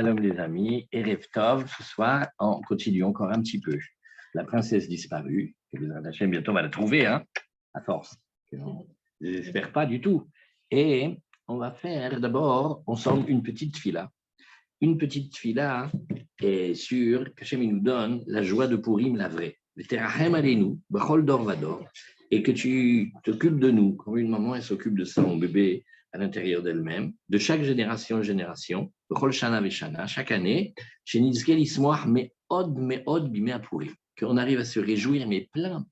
Shalom les amis, Erev Tov, ce soir, on continue encore un petit peu. La princesse disparue, que les Hachem bientôt va la trouver, hein, à force. On ne désespère pas du tout. Et on va faire d'abord, ensemble, une petite fila. Une petite fila est sûre qu'Hachem nous donne la joie de Purim, la vraie. Terachem aleinu, b'chol dor vador, et que tu t'occupes de nous, comme une maman, elle s'occupe de son bébé à l'intérieur d'elle-même, de chaque génération en génération, b'chol shana veshana, chaque année, chez Nizkel Ismoach, me'od bimei Purim, qu'on arrive à se réjouir, mais plein,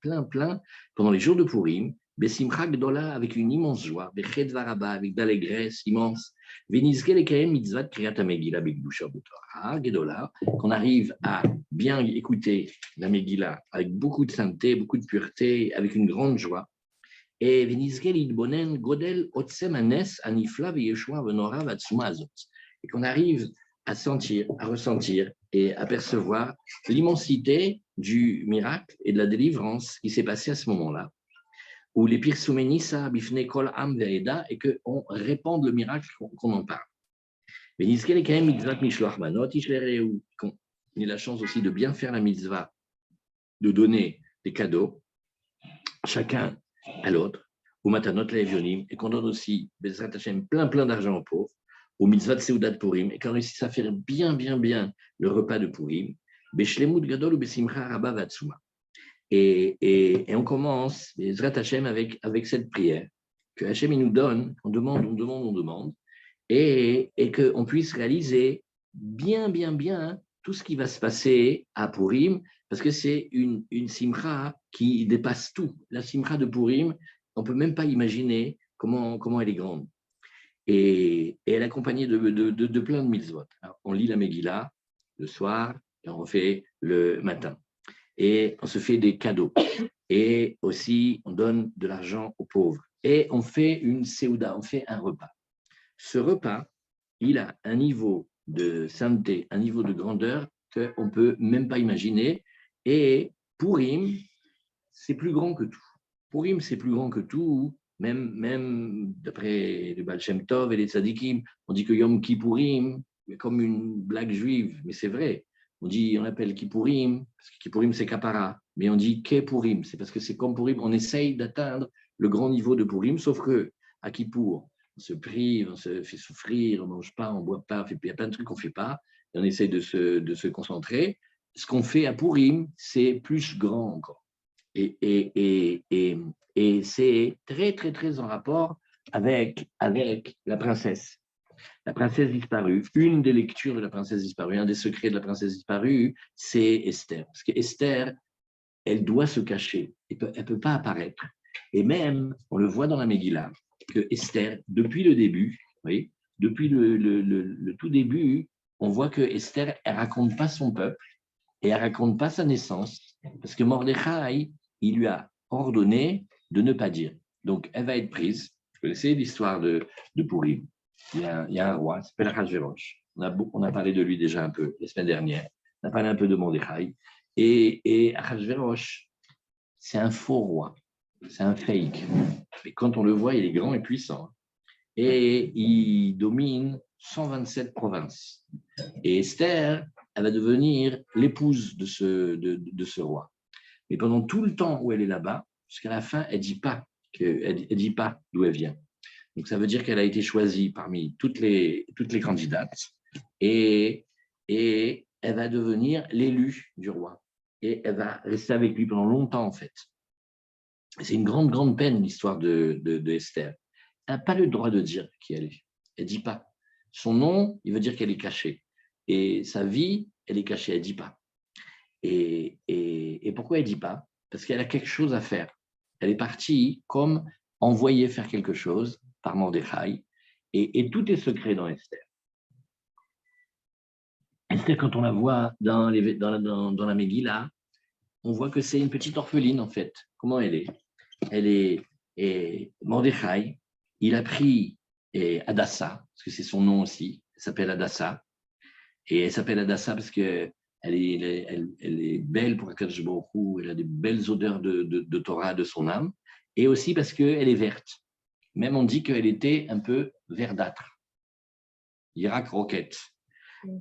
pendant les jours de Purim, besimcha gdola, avec une immense joie, beched varaba, avec d'allégresse immense, venizkel ekayem mitzvat kriyat ha-Megillah b'kedusha b'torah gedola, qu'on arrive à bien écouter la Megillah avec beaucoup de sainteté, beaucoup de pureté, avec une grande joie. Et venizkel idbonen godel otsem anes anifla v'yeshua v'nora v'atzuma azot, et qu'on arrive à sentir, à ressentir et à percevoir l'immensité du miracle et de la délivrance qui s'est passé à ce moment-là, où les pirsoumenissa bifne kol am ve'eda, et qu'on répande le miracle, qu'on en parle. Mais qu'on ait la chance aussi de bien faire la mitzvah, de donner des cadeaux, chacun à l'autre, au matanot le'evionim, et qu'on donne aussi Bezrat Hashem plein d'argent aux pauvres, au mitzvah de Seudat Purim, et qu'on réussisse à faire bien le repas de Purim, Beshlemut Gadol ou Besimcha Rabba Vatsuma. Et on commence Bezrat Hashem avec cette prière que Hashem il nous donne, on demande, et qu'on puisse réaliser bien tout ce qui va se passer à Purim, parce que c'est une simcha qui dépasse tout. La simcha de Purim, on ne peut même pas imaginer comment elle est grande. Et elle est accompagnée de plein de mitzvot. Alors, on lit la Megillah le soir et on refait le matin. Et on se fait des cadeaux. Et aussi, on donne de l'argent aux pauvres. Et on fait une séouda, on fait un repas. Ce repas, il a un niveau de sainteté, un niveau de grandeur qu'on ne peut même pas imaginer. Et Purim, c'est plus grand que tout. Purim, c'est plus grand que tout. Même d'après le Baal Shem Tov et les tzadikim, on dit que Yom Kippourim, c'est comme une blague juive, mais c'est vrai. On appelle Kippourim, parce que Kippourim, c'est Kapara. Mais on dit Kepurim, c'est parce que c'est comme Purim. On essaye d'atteindre le grand niveau de Purim, sauf que à Kippour, on se prive, on se fait souffrir, on ne mange pas, on ne boit pas, il y a plein de trucs qu'on ne fait pas, et on essaye de se concentrer. Ce qu'on fait à Purim, c'est plus grand encore. Et c'est très en rapport avec la princesse. La princesse disparue, une des lectures de la princesse disparue, un des secrets de la princesse disparue, c'est Esther. Parce que Esther, elle doit se cacher, elle ne peut pas apparaître. Et même, on le voit dans la Megillah, que Esther, depuis le début, oui, depuis le tout début, on voit que Esther, elle ne raconte pas son peuple et elle ne raconte pas sa naissance, parce que Mordechai, il lui a ordonné de ne pas dire. Donc, elle va être prise. Vous connaissez l'histoire de Purim. Il y a un roi, il s'appelle Achashverosh. On a parlé de lui déjà un peu la semaine dernière. On a parlé un peu de Mordechai. Et Achashverosh, c'est un faux roi. C'est un fake. Mais quand on le voit, il est grand et puissant. Et il domine 127 provinces. Et Esther, elle va devenir l'épouse de ce roi. Mais pendant tout le temps où elle est là-bas, jusqu'à la fin, elle ne dit pas d'où elle vient. Donc ça veut dire qu'elle a été choisie parmi toutes les candidates et elle va devenir l'élu du roi. Et elle va rester avec lui pendant longtemps, en fait. C'est une grande peine, l'histoire de Esther. Elle n'a pas le droit de dire qui elle est. Elle ne dit pas. Son nom, il veut dire qu'elle est cachée. Et sa vie, elle est cachée, elle ne dit pas. Et pourquoi elle ne dit pas? Parce qu'elle a quelque chose à faire. Elle est partie comme envoyée faire quelque chose par Mordechai, et tout est secret dans Esther. Esther, quand on la voit dans la Megillah, on voit que c'est une petite orpheline, en fait. Comment elle est? Elle est Mordechai, il a pris Hadassa, parce que c'est son nom aussi, elle s'appelle Hadassa, et elle s'appelle Hadassa parce qu'elle est belle pour Akadosh Baruch Hu, elle a des belles odeurs de Torah de son âme, et aussi parce qu'elle est verte. Même on dit qu'elle était un peu verdâtre. Irak roquette.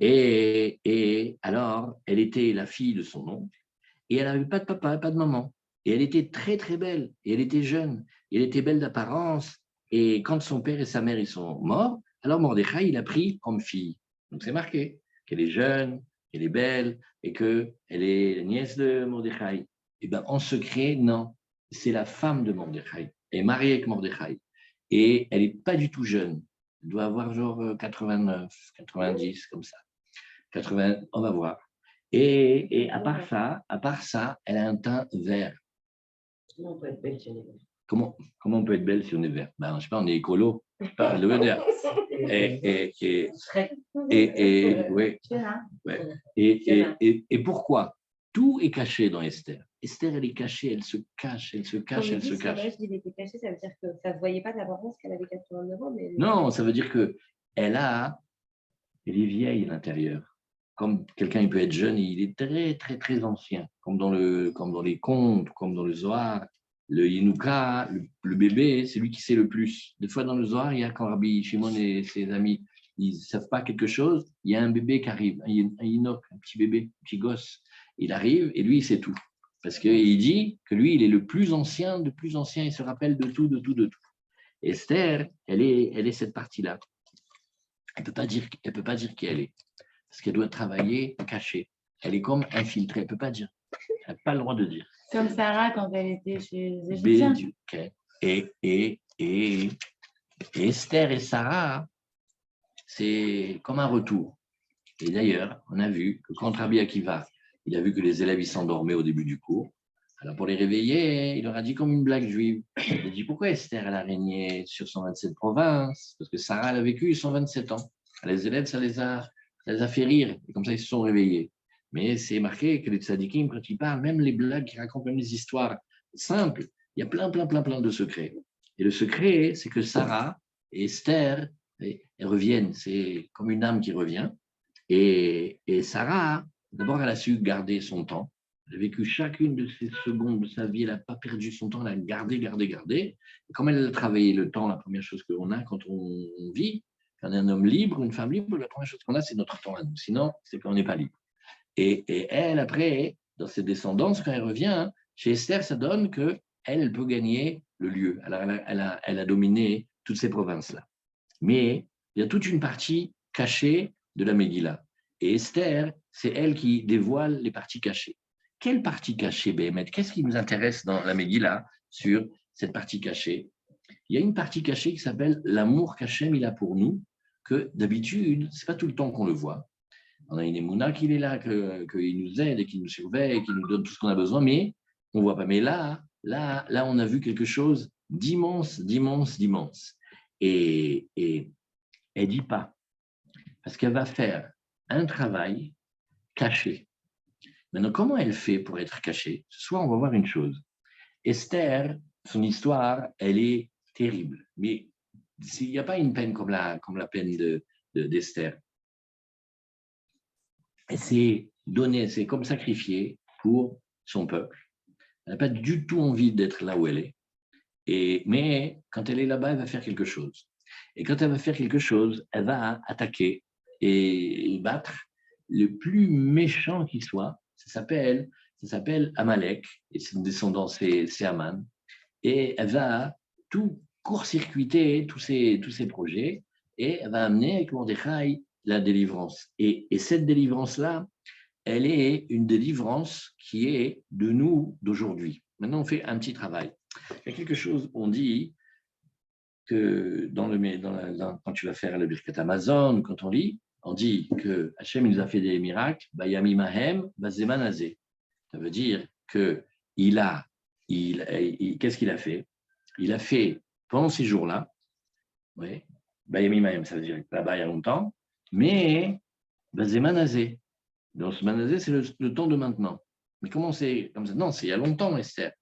Et alors, elle était la fille de son oncle, et elle n'avait pas de papa, pas de maman. Et elle était très, très belle, et elle était jeune, et elle était belle d'apparence. Et quand son père et sa mère ils sont morts, alors Mordechai, il a pris comme fille. Donc c'est marqué qu'elle est jeune, qu'elle est belle, et qu'elle est la nièce de Mordechai. Et bien, en secret, non, c'est la femme de Mordechai. Elle est mariée avec Mordechai. Et elle n'est pas du tout jeune. Elle doit avoir genre 89, 90, comme ça. 80, on va voir. Et à part ça, elle a un teint vert. Comment on peut être belle si on est vert? Comment on peut être belle si on est vert? Ben, je sais pas, on est écolo. Le vert. Ouais. Et pourquoi? Tout est caché dans Esther. Esther, elle est cachée, elle se cache, elle se cache, elle se cache. Il était caché, ça veut dire que ça ne se voyait pas de l'apparence qu'elle avait 89 ans. Mais... Non, ça veut dire qu'elle est vieille à l'intérieur. Comme quelqu'un il peut être jeune, il est très, très, très ancien. Comme dans les contes, comme dans le Zohar. Le Yenuka, le bébé, c'est lui qui sait le plus. Des fois, dans le Zohar, il y a quand Rabbi Shimon et ses amis, ils ne savent pas quelque chose, il y a un bébé qui arrive, un Yinok, un petit bébé, un petit gosse. Il arrive et lui, il sait tout. Parce qu'il dit que lui, il est le plus ancien, il se rappelle de tout, de tout, de tout. Esther, elle est cette partie-là. Elle peut pas dire qui elle est. Parce qu'elle doit travailler cachée. Elle est comme infiltrée, elle ne peut pas dire. Elle n'a pas le droit de dire. Comme Sarah quand elle était chez les Égyptiens. Et Esther et Sarah, c'est comme un retour. Et d'ailleurs, on a vu que quand Rabbi Akiva, il a vu que les élèves s'endormaient au début du cours, alors pour les réveiller, il leur a dit comme une blague juive. Il a dit pourquoi Esther, elle a régné sur 127 provinces? Parce que Sarah, elle a vécu 127 ans. Les élèves, ça les a fait rire. Et comme ça, ils se sont réveillés. Mais c'est marqué que les tzadikim, quand ils parlent, même les blagues qui racontent même les histoires simples, il y a plein de secrets. Et le secret, c'est que Sarah et Esther, elles reviennent. C'est comme une âme qui revient. Et Sarah, d'abord, elle a su garder son temps. Elle a vécu chacune de ces secondes de sa vie. Elle n'a pas perdu son temps. Elle a gardé. Et comme elle a travaillé le temps, la première chose qu'on a quand on vit, quand on est un homme libre, une femme libre, la première chose qu'on a, c'est notre temps à nous. Sinon, c'est qu'on n'est pas libre. Et elle, après, dans ses descendances, quand elle revient, chez Esther, ça donne qu'elle peut gagner le lieu. Alors, elle a dominé toutes ces provinces-là. Mais il y a toute une partie cachée de la Megillah. Et Esther, c'est elle qui dévoile les parties cachées. Quelle partie cachée, Béhémet? Qu'est-ce qui nous intéresse dans la Megillah sur cette partie cachée? Il y a une partie cachée qui s'appelle l'amour qu'Hachem il a pour nous, que d'habitude, ce n'est pas tout le temps qu'on le voit. On a une émouna qui est là, qu'il nous aide et qui nous surveille, qui nous donne tout ce qu'on a besoin, mais on ne voit pas. Mais là, on a vu quelque chose d'immense. Et elle ne dit pas, parce qu'elle va faire un travail caché. Maintenant, comment elle fait pour être cachée? Ce soir, on va voir une chose. Esther, son histoire, elle est terrible. Mais il n'y a pas une peine comme la peine d'Esther. Elle s'est donnée, c'est comme sacrifiée pour son peuple. Elle n'a pas du tout envie d'être là où elle est. Mais quand elle est là-bas, elle va faire quelque chose. Et quand elle va faire quelque chose, elle va attaquer et battre le plus méchant qui soit. Ça s'appelle Amalek, et son descendant, c'est Aman. Et elle va tout court-circuiter, tous ces projets, et elle va amener avec Mordechai la délivrance. Et cette délivrance-là, elle est une délivrance qui est de nous d'aujourd'hui. Maintenant, on fait un petit travail. Il y a quelque chose, on dit que quand tu vas faire le Birkat Amazon, quand on lit, on dit que Hachem nous a fait des miracles, Bayami Mahem, Bazeman Azé. Ça veut dire que qu'est-ce qu'il a fait? Il a fait pendant ces jours-là, oui, Bayami Mahem, ça veut dire là-bas il y a longtemps, mais Bazeman Azé. Donc ce manazé, c'est le temps de maintenant. Mais comment c'est comme ça? Non, c'est il y a longtemps, Esther.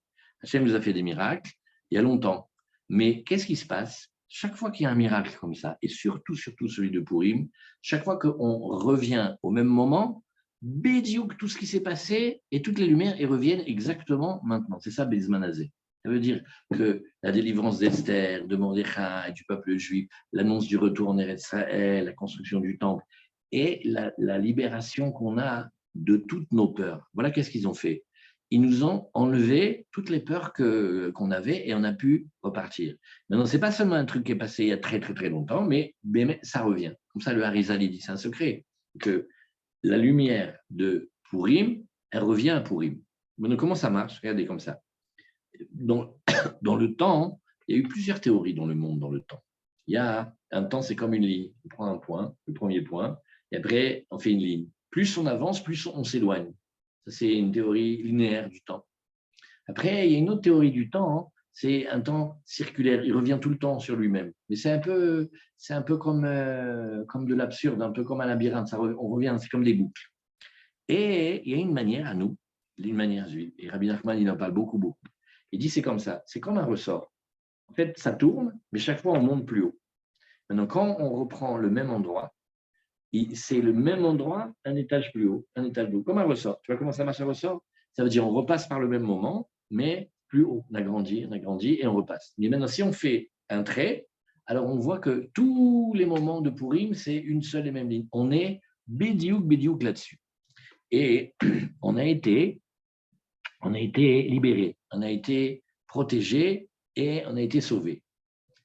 Hachem nous a fait des miracles il y a longtemps. Mais qu'est-ce qui se passe? Chaque fois qu'il y a un miracle comme ça, et surtout celui de Purim, chaque fois qu'on revient au même moment, bédiouk, tout ce qui s'est passé et toutes les lumières, elles reviennent exactement maintenant. C'est ça, Bezmanazé. Ça veut dire que la délivrance d'Esther, de Mordechai, du peuple juif, l'annonce du retour en Eretz Israël, la construction du temple, et la libération qu'on a de toutes nos peurs. Voilà qu'est-ce qu'ils ont fait. Ils nous ont enlevé toutes les peurs qu'on avait et on a pu repartir. Maintenant, ce n'est pas seulement un truc qui est passé il y a très, très, très longtemps, mais ça revient. Comme ça, le Harizal, il dit, c'est un secret, que la lumière de Purim, elle revient à Purim. Maintenant, comment ça marche? Regardez comme ça. Dans le temps, il y a eu plusieurs théories dans le monde, dans le temps. Il y a un temps, c'est comme une ligne. On prend un point, le premier point, et après, on fait une ligne. Plus on avance, plus on s'éloigne. Ça, c'est une théorie linéaire du temps. Après, il y a une autre théorie du temps, c'est un temps circulaire. Il revient tout le temps sur lui-même. Mais c'est un peu comme de l'absurde, un peu comme un labyrinthe. On revient, c'est comme des boucles. Et il y a une manière à nous, une manière juive. Et Rabbi Nachman, il en parle beaucoup, beaucoup. Il dit c'est comme ça, c'est comme un ressort. En fait, ça tourne, mais chaque fois, on monte plus haut. Maintenant, quand on reprend le même endroit, c'est le même endroit, un étage plus haut, comme un ressort. Tu vois comment ça marche un ressort? Ça veut dire on repasse par le même moment, mais plus haut. On a grandi et on repasse. Mais maintenant, si on fait un trait, alors on voit que tous les moments de Purim, c'est une seule et même ligne. On est bédiouk là-dessus. Et on a été libérés, on a été protégés et on a été sauvés.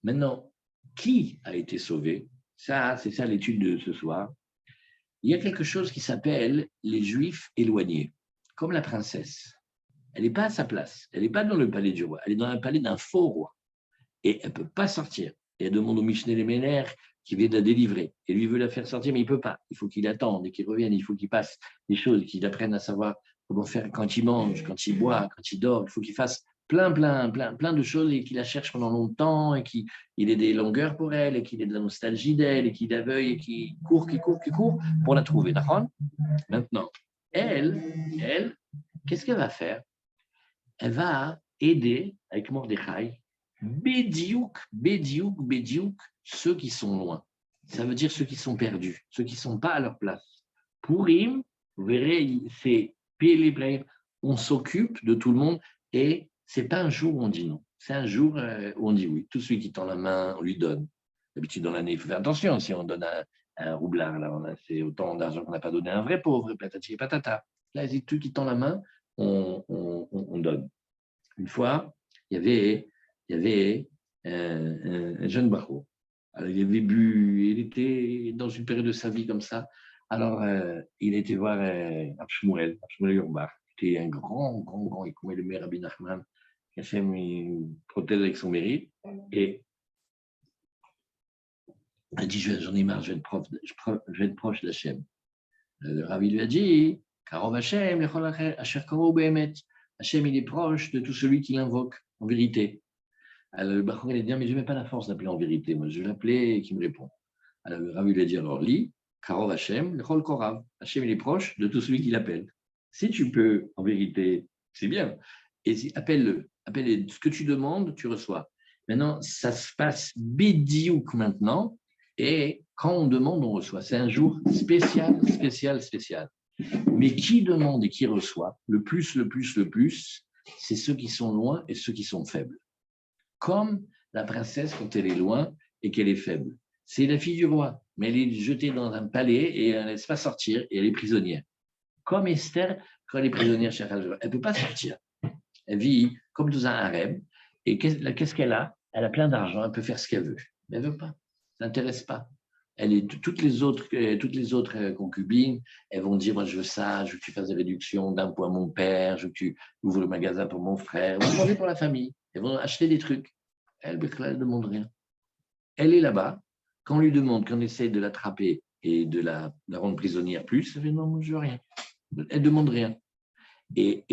Maintenant, qui a été sauvé? Ça, c'est ça l'étude de ce soir. Il y a quelque chose qui s'appelle les Juifs éloignés, comme la princesse. Elle n'est pas à sa place, elle n'est pas dans le palais du roi, elle est dans le palais d'un faux roi. Et elle ne peut pas sortir. Et elle demande au Mishneh Léméner qui vient de la délivrer. Et lui veut la faire sortir, mais il ne peut pas. Il faut qu'il attende et qu'il revienne, il faut qu'il passe des choses, qu'il apprenne à savoir comment faire quand il mange, quand il boit, quand il dort. Il faut qu'il fasse plein de choses et qu'il la cherche pendant longtemps et qu'il ait des longueurs pour elle et qu'il ait de la nostalgie d'elle et qu'il la veuille et qu'il court pour la trouver. D'accord? Maintenant, elle, qu'est-ce qu'elle va faire? Elle va aider avec Mordechai bédiouk, ceux qui sont loin. Ça veut dire ceux qui sont perdus, ceux qui ne sont pas à leur place. Purim, vous verrez, c'est Pélébrahim, on s'occupe de tout le monde et ce n'est pas un jour où on dit non, c'est un jour où on dit oui. Tout celui qui tend la main, on lui donne. D'habitude, dans l'année, il faut faire attention, si on donne un roublard, là, c'est autant d'argent qu'on n'a pas donné à un vrai pauvre, patati et patata. Là, tout qui tend la main, on donne. Une fois, il y avait un jeune barreau. Alors, il avait bu, il était dans une période de sa vie comme ça. Alors, il était voir Shmuel Urbach, qui était un grand, il connaît le maire Rabbi Nachman, qui a fait une prothèse avec son mérite. Et il a dit, j'en ai marre, je vais être proche d'Hachem. Le Rabbi lui a dit, Karov Hachem, Asher Karov Behemet. Hachem, il est proche de tout celui qui l'invoque, en vérité. Alors, le Bachor, il a dit, mais je n'ai pas la force d'appeler en vérité. Moi, je l'appelais et qui me répond. Alors, le Rabbi lui a dit, alors, lis, Karov Hachem, Lechol Korav. Hachem, il est proche de tout celui qui l'appelle. Si tu peux, en vérité, c'est bien. Et appelle-le. Appelle-le. Ce que tu demandes, tu reçois. Maintenant, ça se passe bédiouk maintenant. Et quand on demande, on reçoit. C'est un jour spécial. Mais qui demande et qui reçoit le plus, c'est ceux qui sont loin et ceux qui sont faibles. Comme la princesse quand elle est loin et qu'elle est faible. C'est la fille du roi, mais elle est jetée dans un palais et elle ne laisse pas sortir et elle est prisonnière. Comme Esther, quand elle est prisonnière chez Khadija, elle ne peut pas sortir. Elle vit comme dans un harem. Et qu'est-ce qu'elle a? Elle a plein d'argent, elle peut faire ce qu'elle veut. Mais elle ne veut pas, ça n'intéresse pas. Toutes les autres concubines, elles vont dire, moi je veux ça, je veux que tu fasses des réductions d'un point à mon père, je veux que tu ouvres le magasin pour mon frère, elles vont demander pour la famille, elles vont acheter des trucs. Elle ne demande rien. Elle est là-bas, quand on lui demande, qu'on essaie de l'attraper et de la rendre prisonnière plus, elle dit non, moi je veux rien. Elle ne demande rien. Et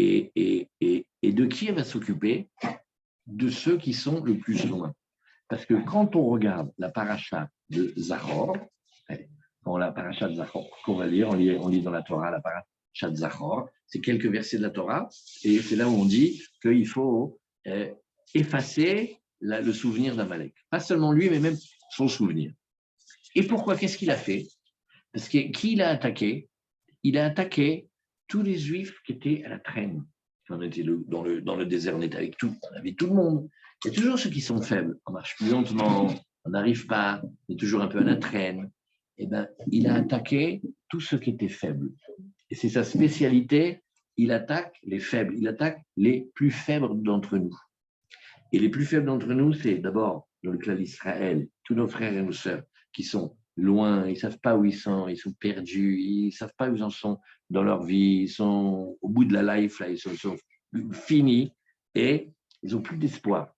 de qui elle va s'occuper? De ceux qui sont le plus loin. Parce que quand on regarde la paracha de Zachor, la paracha de Zachor, qu'on va lire, on lit dans la Torah la paracha de Zachor, c'est quelques versets de la Torah, et c'est là où on dit qu'il faut effacer le souvenir d'Amalek. Pas seulement lui, mais même son souvenir. Et pourquoi? Qu'est-ce qu'il a fait? Parce que qui l'a attaqué? Il a attaqué tous les Juifs qui étaient à la traîne. On était dans le désert, on était avec on avait tout le monde. Il y a toujours ceux qui sont faibles. On marche plus lentement, on n'arrive pas, on est toujours un peu à la traîne. eh ben, il a attaqué tout ce qui était faible. Et c'est sa spécialité, il attaque les faibles, il attaque les plus faibles d'entre nous. Et les plus faibles d'entre nous, c'est d'abord dans le clan d'Israël, tous nos frères et nos sœurs qui sont loin, ils ne savent pas où ils sont perdus, ils ne savent pas où ils en sont dans leur vie, ils sont au bout de la life, là, ils sont finis et ils n'ont plus d'espoir.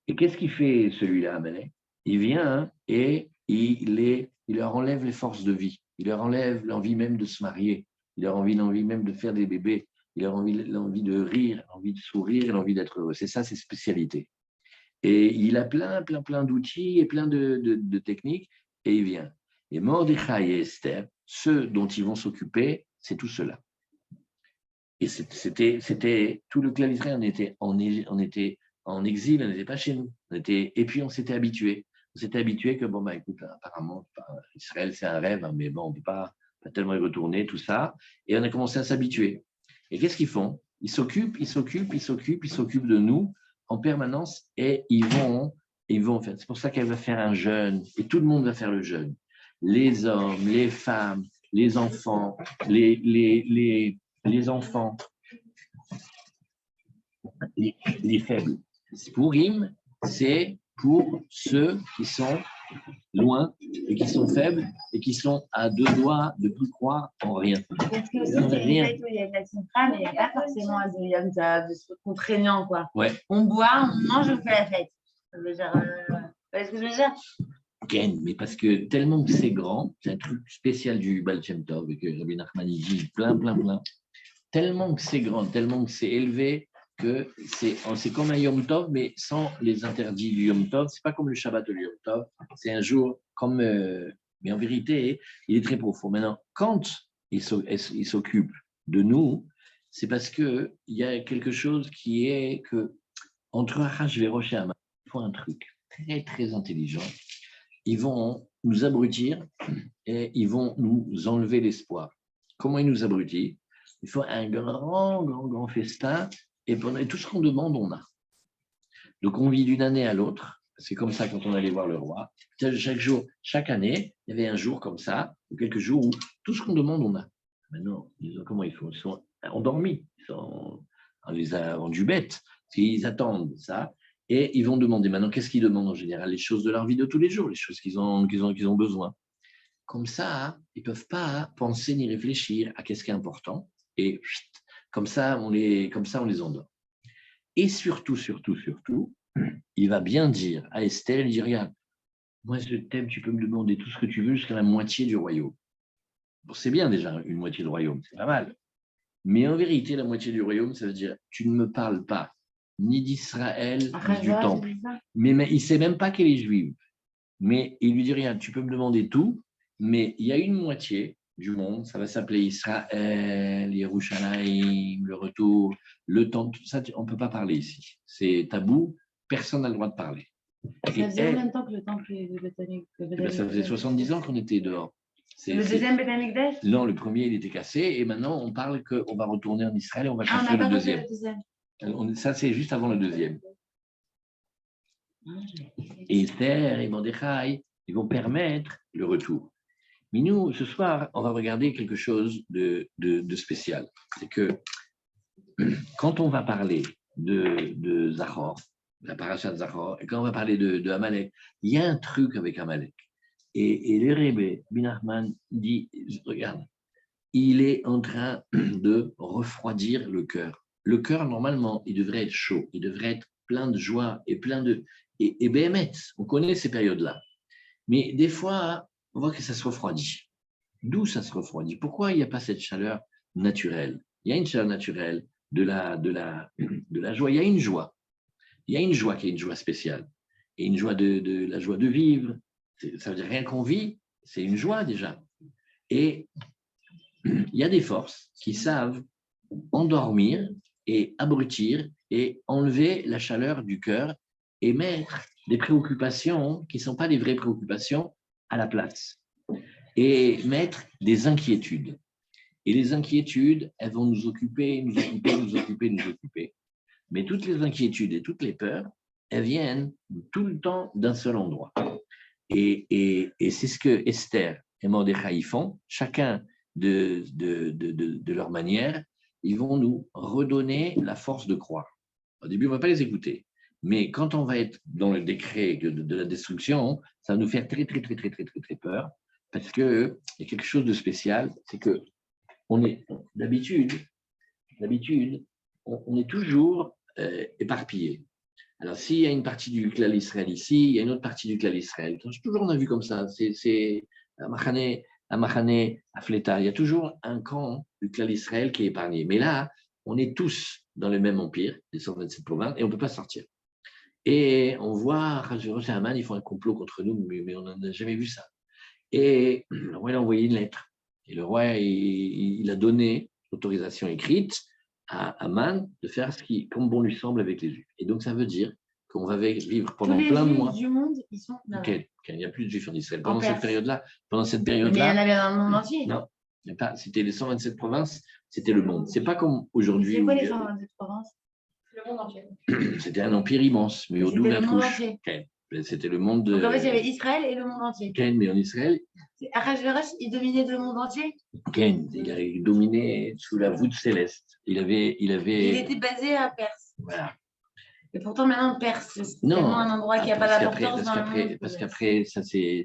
Et qu'est-ce qu'il fait celui-là, Amalek? Il vient et il leur enlève les forces de vie, il leur enlève l'envie même de se marier, il leur enlève l'envie même de faire des bébés, il leur enlève l'envie de rire, l'envie de sourire, l'envie d'être heureux. C'est ça ses spécialités. Et il a plein d'outils et plein de techniques, et il vient. Et Mordechai et Esther, ceux dont ils vont s'occuper, c'est tout cela. Et c'était tout le clan d'Israël, on était en exil, on n'était pas chez nous. Et puis on s'était habitué. On s'était habitué que, écoute, apparemment, Israël, c'est un rêve, mais bon, on ne peut pas tellement y retourner, tout ça. Et on a commencé à s'habituer. Et qu'est-ce qu'ils font? Ils s'occupent de nous en permanence et ils vont faire. C'est pour ça qu'elle va faire un jeûne et tout le monde va faire le jeûne. Les hommes, les femmes, les enfants, les enfants, les faibles. Purim, c'est pour ceux qui sont loin et qui sont faibles et qui sont à deux doigts de ne plus croire en rien. Parce que c'est une fête où il y a de la simcha, mais il n'y a pas forcément de yom tov, de trucs contraignants, quoi. Ouais. On boit, on mange, on fait la fête. Ça veut dire, ce que je veux dire? Ken, mais parce que tellement que c'est grand, c'est un truc spécial du Baal Shem Tov et que Rabbi Nachman dit plein. Tellement que c'est grand, tellement que c'est élevé, que c'est comme un Yom Tov, mais sans les interdits du Yom Tov. C'est pas comme le Shabbat de Yom Tov. C'est un jour comme, mais en vérité, il est très profond. Maintenant, quand il s'occupe de nous, c'est parce que il y a quelque chose qui est que entre Achashverosh et Haman, ils font un truc très intelligent. Ils vont nous abrutir et ils vont nous enlever l'espoir. Comment ils nous abrutissent? Il faut un grand festin et tout ce qu'on demande, on a. Donc, on vit d'une année à l'autre. C'est comme ça quand on allait voir le roi. Chaque année, il y avait un jour comme ça, ou quelques jours où tout ce qu'on demande, on a. Maintenant, comment ils font? Ils sont endormis. On les a rendus bêtes. Ils attendent ça. Et ils vont demander. Maintenant, qu'est-ce qu'ils demandent en général? Les choses de leur vie de tous les jours, les choses qu'ils ont besoin. Comme ça, ils ne peuvent pas penser ni réfléchir à qu'est-ce qui est important. Et comme ça, on les endort. Et surtout, il va bien dire à Esther, il dit, regarde, moi je t'aime, tu peux me demander tout ce que tu veux jusqu'à la moitié du royaume. Bon, c'est bien déjà, une moitié du royaume, c'est pas mal. Mais en vérité, la moitié du royaume, ça veut dire, tu ne me parles pas ni d'Israël, ni du temple. Mais il ne sait même pas qu'elle est juive. Mais il lui dit, regarde, tu peux me demander tout, mais il y a une moitié du monde, ça va s'appeler Israël, Yerushalayim, le retour, le temple, tout ça, on ne peut pas parler ici. C'est tabou, personne n'a le droit de parler. Ça faisait combien de temps que le temple est botanique? Ça faisait 70 ans qu'on était dehors. Le deuxième Beth Amikdash? Non, le premier, il était cassé, et maintenant, on parle qu'on va retourner en Israël et on va chercher le deuxième. Ça, c'est juste avant le deuxième. Et Esther et Mordechai, ils vont permettre le retour. Mais nous, ce soir, on va regarder quelque chose de spécial. C'est que quand on va parler de Zachor, la paracha de Zachor, et quand on va parler de Amalek, il y a un truc avec Amalek. Et le Rebbe, Binachman, dit, regarde, il est en train de refroidir le cœur. Le cœur, normalement, il devrait être chaud, il devrait être plein de joie et plein de... Et Béhémet, on connaît ces périodes-là. Mais des fois, on voit que ça se refroidit. D'où ça se refroidit? Pourquoi il n'y a pas cette chaleur naturelle? Il y a une chaleur naturelle de la joie. Il y a une joie. Il y a une joie qui est une joie spéciale. Et une joie de la joie de vivre. Ça veut dire rien qu'on vit, c'est une joie déjà. Et il y a des forces qui savent endormir et abrutir et enlever la chaleur du cœur et mettre des préoccupations qui ne sont pas des vraies préoccupations à la place et mettre des inquiétudes. Et les inquiétudes, elles vont nous occuper. Mais toutes les inquiétudes et toutes les peurs, elles viennent tout le temps d'un seul endroit. Et c'est ce que Esther et Mordechai font, chacun de leur manière, ils vont nous redonner la force de croire. Au début, on ne va pas les écouter. Mais quand on va être dans le décret de la destruction, ça va nous faire très, très, très, très, très, très, très peur. Parce qu'il y a quelque chose de spécial, c'est que on est d'habitude, on est toujours éparpillé. Alors, s'il y a une partie du clan Israël ici, il y a une autre partie du clan Israël. Toujours, on a vu comme ça. C'est Amachane, Afleta. Il y a toujours un camp du clan Israël qui est épargné. Mais là, on est tous dans le même empire, les 127 provinces, et on ne peut pas sortir. Et on voit Hachvérosh et Haman, ils font un complot contre nous, mais on n'a jamais vu ça. Et le roi a envoyé une lettre. Et le roi, il a donné l'autorisation écrite à Haman de faire ce qui, comme bon lui semble avec les Juifs. Et donc, ça veut dire qu'on va vivre pendant plein de mois. Tous les Juifs du monde, ils sont là. Okay. Il n'y a plus de Juifs en Israël. Pendant cette période-là. Mais il y en avait dans le monde entier. Non, c'était les 127 provinces, c'était le monde. Ce n'est pas comme aujourd'hui. C'est quoi les 127 provinces? Le monde entier. C'était un empire immense, mais au double la couche. C'était le monde de. Donc en fait, il y avait Israël et le monde entier. Mais en Israël. Ahasverosh, il dominait le monde entier. Il a dominé sous la voûte céleste. Il était basé à Perse. Voilà. Et pourtant, maintenant, Perse, c'est tellement un endroit qui n'a pas d'importance dans le monde. Parce qu'après, ça s'est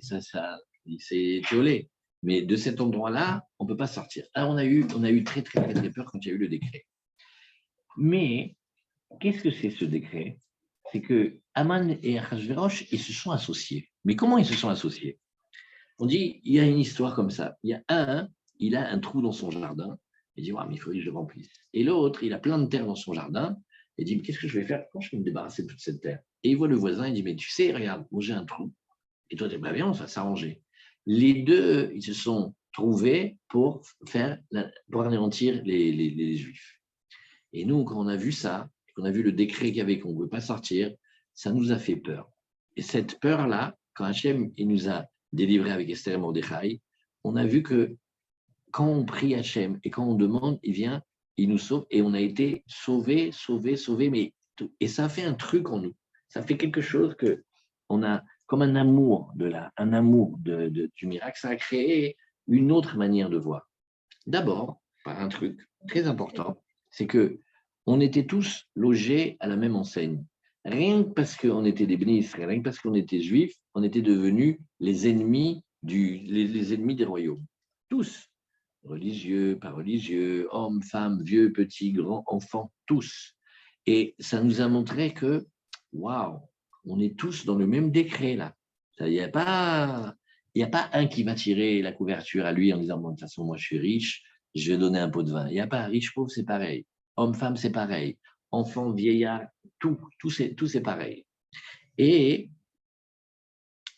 étiolé. Mais de cet endroit-là, on ne peut pas sortir. Alors, on a eu très, très, très, très peur quand il y a eu le décret. Mais, qu'est-ce que c'est ce décret? C'est que Haman et Ahasverosh, ils se sont associés. Mais comment ils se sont associés? On dit, il y a une histoire comme ça. Il y a il a un trou dans son jardin. Il dit, mais il faut que je le remplisse. Et l'autre, il a plein de terre dans son jardin. Il dit, mais qu'est-ce que je vais faire? Quand je vais me débarrasser de toute cette terre? Et il voit le voisin, il dit, mais tu sais, regarde, moi j'ai un trou. Et toi, tu dis, bien, on va s'arranger. Les deux, ils se sont trouvés pour anéantir les Juifs. Et nous, quand on a vu ça, qu'on a vu le décret qu'il y avait, qu'on ne veut pas sortir, ça nous a fait peur. Et cette peur-là, quand Hachem il nous a délivrés avec Esther et Mordechai, on a vu que quand on prie Hachem et quand on demande, il vient, il nous sauve et on a été sauvés, et ça a fait un truc en nous. Ça fait quelque chose que on a comme un amour du miracle. Ça a créé une autre manière de voir. D'abord, par un truc très important, c'est que on était tous logés à la même enseigne. Rien que parce qu'on était des bénis Israël, rien que parce qu'on était juifs, on était devenus les ennemis les ennemis des royaumes. Tous, religieux, pas religieux, hommes, femmes, vieux, petits, grands, enfants, tous. Et ça nous a montré que, waouh, on est tous dans le même décret là. Il n'y a pas un qui va tirer la couverture à lui en disant, bon, de toute façon, moi je suis riche, je vais donner un pot de vin. Il n'y a pas riche, pauvre, c'est pareil. Homme, femme, c'est pareil. Enfant, vieillard, tout c'est pareil. Et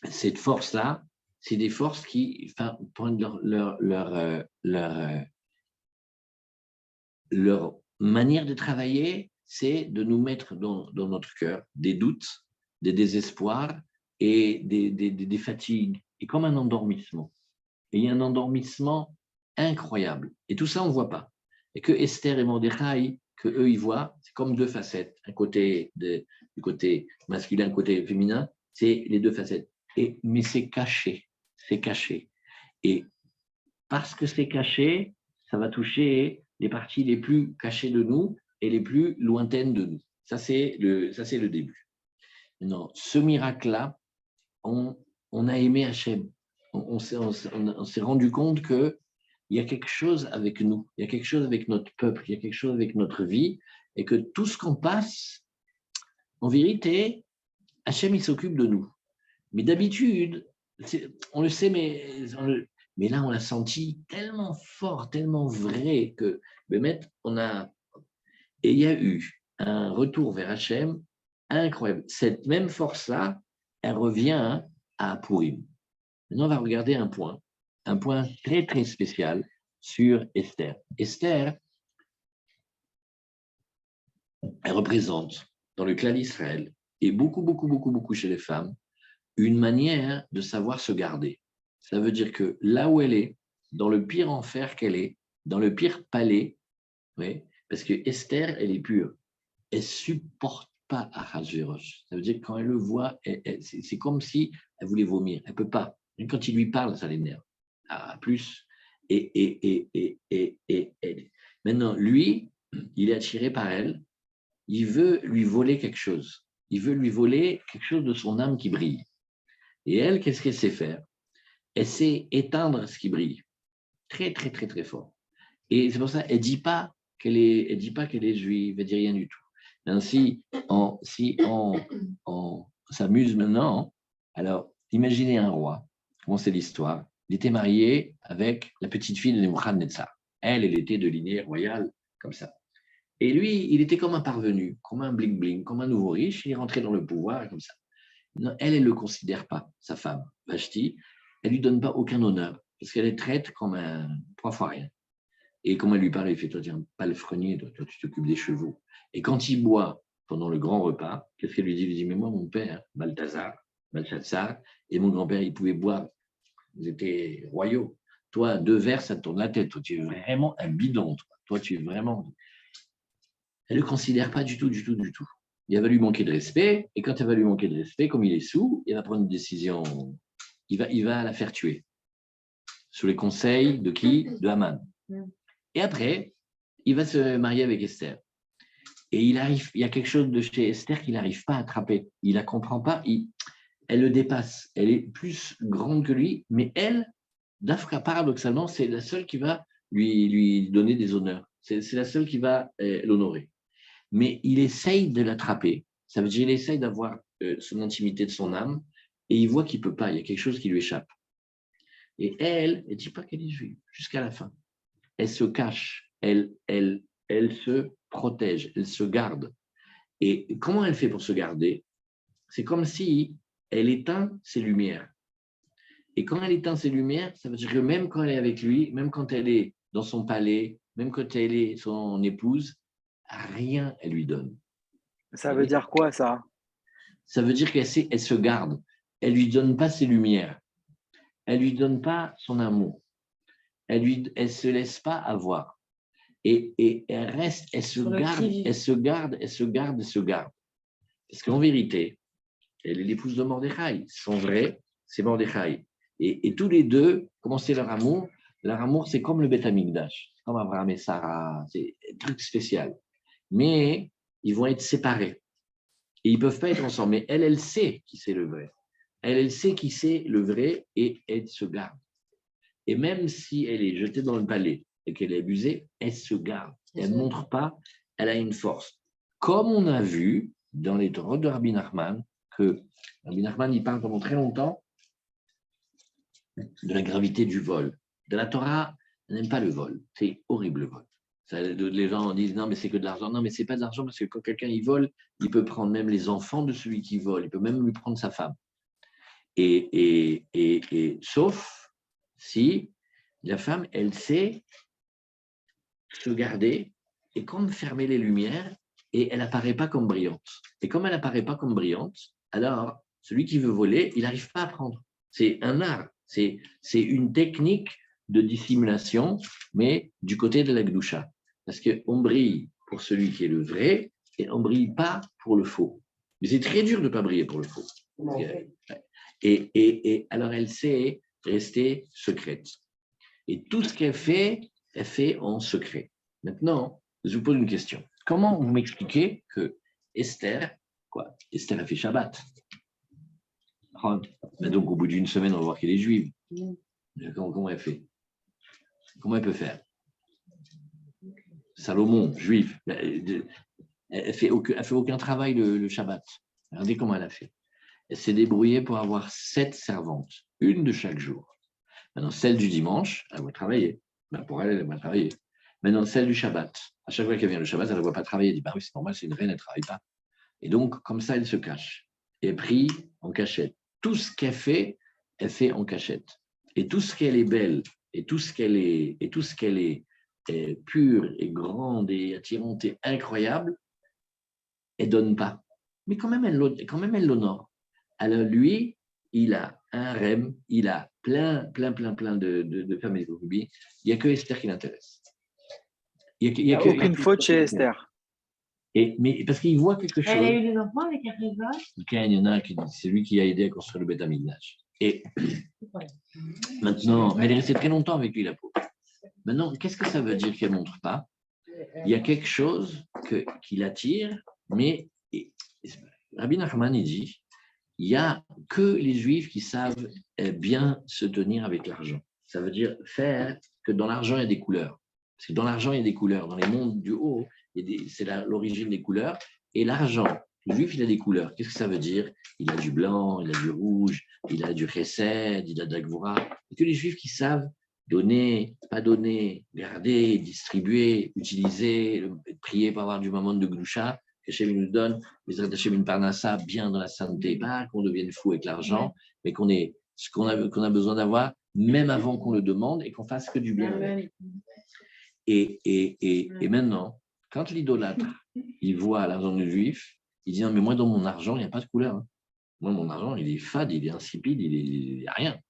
cette force-là, c'est des forces qui prennent leur manière de travailler, c'est de nous mettre dans notre cœur des doutes, des désespoirs et des fatigues, et comme un endormissement. Et il y a un endormissement incroyable. Et tout ça, on ne voit pas. Et que Esther et Mordechai, que eux ils voient, c'est comme deux facettes. Un côté du côté masculin, un côté féminin, c'est les deux facettes. Mais c'est caché. C'est caché. Et parce que c'est caché, ça va toucher les parties les plus cachées de nous et les plus lointaines de nous. Ça, c'est le début. Non, ce miracle-là, on a aimé Hachem. On s'est rendu compte qu'il y a quelque chose avec nous, il y a quelque chose avec notre peuple, il y a quelque chose avec notre vie, et que tout ce qu'on passe, en vérité, Hachem, il s'occupe de nous. Mais d'habitude, on le sait, mais là, on l'a senti tellement fort, tellement vrai que et il y a eu un retour vers Hachem incroyable. Cette même force-là, elle revient à Purim. Maintenant, on va regarder un point très, très spécial sur Esther. Esther, elle représente dans le clan d'Israël, et beaucoup chez les femmes, une manière de savoir se garder. Ça veut dire que là où elle est, dans le pire enfer qu'elle est, dans le pire palais, oui, parce que Esther, elle est pure, elle supporte pas Ahasuerus. Ça veut dire que quand elle le voit, c'est comme si elle voulait vomir. Elle ne peut pas. Et quand il lui parle, ça l'énerve. Ah, plus. Et maintenant, lui, il est attiré par elle. Il veut lui voler quelque chose. Il veut lui voler quelque chose de son âme qui brille. Et elle, qu'est-ce qu'elle sait faire? Elle sait éteindre ce qui brille. Très, très, très, très fort. Et c'est pour ça, elle ne dit pas qu'elle est juive, elle ne dit rien du tout. Ainsi, si on s'amuse maintenant, alors imaginez un roi, comment c'est l'histoire, il était marié avec la petite fille de Nebuchadnezzar. Elle était de lignée royale, comme ça. Et lui, il était comme un parvenu, comme un bling-bling, comme un nouveau riche, il est rentré dans le pouvoir, comme ça. Non, elle ne le considère pas, sa femme, Vashti, elle ne lui donne pas aucun honneur, parce qu'elle est traite comme un 3 fois rien. Et comme elle lui parle, il fait, toi, tu es un palefrenier, toi, tu t'occupes des chevaux. Et quand il boit pendant le grand repas, qu'est-ce qu'elle lui dit? Il lui dit, mais moi, mon père, Balthazar, et mon grand-père, ils pouvaient boire. Vous étiez royaux. Toi, 2 verres, ça te tourne la tête. Toi, tu es vraiment un bidon. Toi, tu es vraiment... Elle ne le considère pas du tout, du tout, du tout. Il va lui manquer de respect, et quand elle va lui manquer de respect, comme il est sous, il va prendre une décision, il va la faire tuer. Sous les conseils de qui? De Haman. Et après, il va se marier avec Esther. Et il y a quelque chose de chez Esther qu'il n'arrive pas à attraper. Il ne la comprend pas, elle le dépasse. Elle est plus grande que lui, mais elle, Dafka, paradoxalement, c'est la seule qui va lui donner des honneurs. C'est la seule qui va l'honorer. Mais il essaye de l'attraper. Ça veut dire qu'il essaye d'avoir son intimité de son âme, et il voit qu'il ne peut pas. Il y a quelque chose qui lui échappe. Et elle ne dit pas qu'elle est juive, jusqu'à la fin. Elle se cache, elle se protège, elle se garde. Et comment elle fait pour se garder? C'est comme si elle éteint ses lumières. Et quand elle éteint ses lumières, ça veut dire que même quand elle est avec lui, même quand elle est dans son palais, même quand elle est son épouse, rien elle lui donne. Ça veut dire quoi, ça? Ça veut dire qu'elle se garde. Elle ne lui donne pas ses lumières. Elle ne lui donne pas son amour. Elle ne se laisse pas avoir. Et elle reste, elle se garde. Parce qu'en vérité, elle est l'épouse de Mordechai. Son vrai, c'est Mordechai. Et tous les deux, comment c'est leur amour? Leur amour, c'est comme le Beth Amikdash, comme Abraham et Sarah, c'est un truc spécial. Mais ils vont être séparés. Et ils ne peuvent pas être ensemble. Mais elle sait qui c'est le vrai. Elle sait qui c'est le vrai et elle se garde. Et même si elle est jetée dans le palais et qu'elle est abusée, elle se garde. Elle ne montre pas, elle a une force. Comme on a vu dans les Torahs de Rabbi Nachman, que Rabbi Nachman, il parle pendant très longtemps de la gravité du vol. De la Torah, elle n'aime pas le vol. C'est horrible le vol. Les gens disent non, mais c'est que de l'argent. Non, mais c'est pas de l'argent parce que quand quelqu'un il vole, il peut prendre même les enfants de celui qui vole. Il peut même lui prendre sa femme. Sauf si la femme, elle sait se garder et comme fermer les lumières et elle n'apparaît pas comme brillante. Et comme elle n'apparaît pas comme brillante, alors celui qui veut voler, il n'arrive pas à prendre. C'est un art, c'est une technique de dissimulation, mais du côté de la Gdoucha. Parce qu'on brille pour celui qui est le vrai et on ne brille pas pour le faux. Mais c'est très dur de ne pas briller pour le faux. Et alors elle sait rester secrète. Et tout ce qu'elle fait en secret. Maintenant, je vous pose une question. Comment vous m'expliquez que Esther a fait Shabbat? Donc, au bout d'une semaine, on va voir qu'elle est juive. Comment elle fait? Comment elle peut faire? Salomon, juif. Elle fait aucun travail le Shabbat. Regardez comment elle a fait. Elle s'est débrouillée pour avoir 7 servantes, une de chaque jour. Maintenant, celle du dimanche, elle va travailler. Pour elle va travailler. Maintenant, celle du Shabbat, à chaque fois qu'elle vient le Shabbat, elle ne va pas travailler. Elle dit, oui, c'est normal, c'est une reine, elle ne travaille pas. Et donc, comme ça, elle se cache. Elle prie en cachette. Tout ce qu'elle fait, elle fait en cachette. Et tout ce qu'elle est belle, et tout ce qu'elle est pure et grande et attirante et incroyable, elle ne donne pas. Mais quand même, elle l'honore. Alors lui, il a un rêve, il a plein de femmes et de concubines. Il n'y a que Esther qui l'intéresse. Il n'y a aucune faute chez Esther. Mais parce qu'il voit quelque chose. Elle a eu des enfants avec Achashverosh? Il y en a qui c'est lui qui a aidé à construire le Beth Amikdash. Et maintenant, mais elle est restée très longtemps avec lui, la pauvre. Maintenant, qu'est-ce que ça veut dire qu'elle ne montre pas? Il y a quelque chose qui l'attire, mais Rabbi Nachman, il dit, il n'y a que les Juifs qui savent bien se tenir avec l'argent. Ça veut dire faire que dans l'argent, il y a des couleurs. Parce que dans l'argent, il y a des couleurs. Dans les mondes du haut, c'est l'origine des couleurs. Et l'argent, le Juif, il a des couleurs. Qu'est-ce que ça veut dire? Il a du blanc, il a du rouge, il a du chesed, il a de la gvura. Et que les Juifs qui savent donner, pas donner, garder, distribuer, utiliser, prier pour avoir du moment de gloucha, que Hachem nous donne, les Hachem une parnassa bien dans la sainteté, pas qu'on devienne fou avec l'argent, mais qu'on ait ce qu'on a besoin d'avoir, même avant qu'on le demande, et qu'on fasse que du bien avec. Et maintenant, quand l'idolâtre, il voit l'argent du juif, il dit, non, mais moi, dans mon argent, il n'y a pas de couleur. Hein. Moi, mon argent, il est fade, il est insipide, il n'y a rien.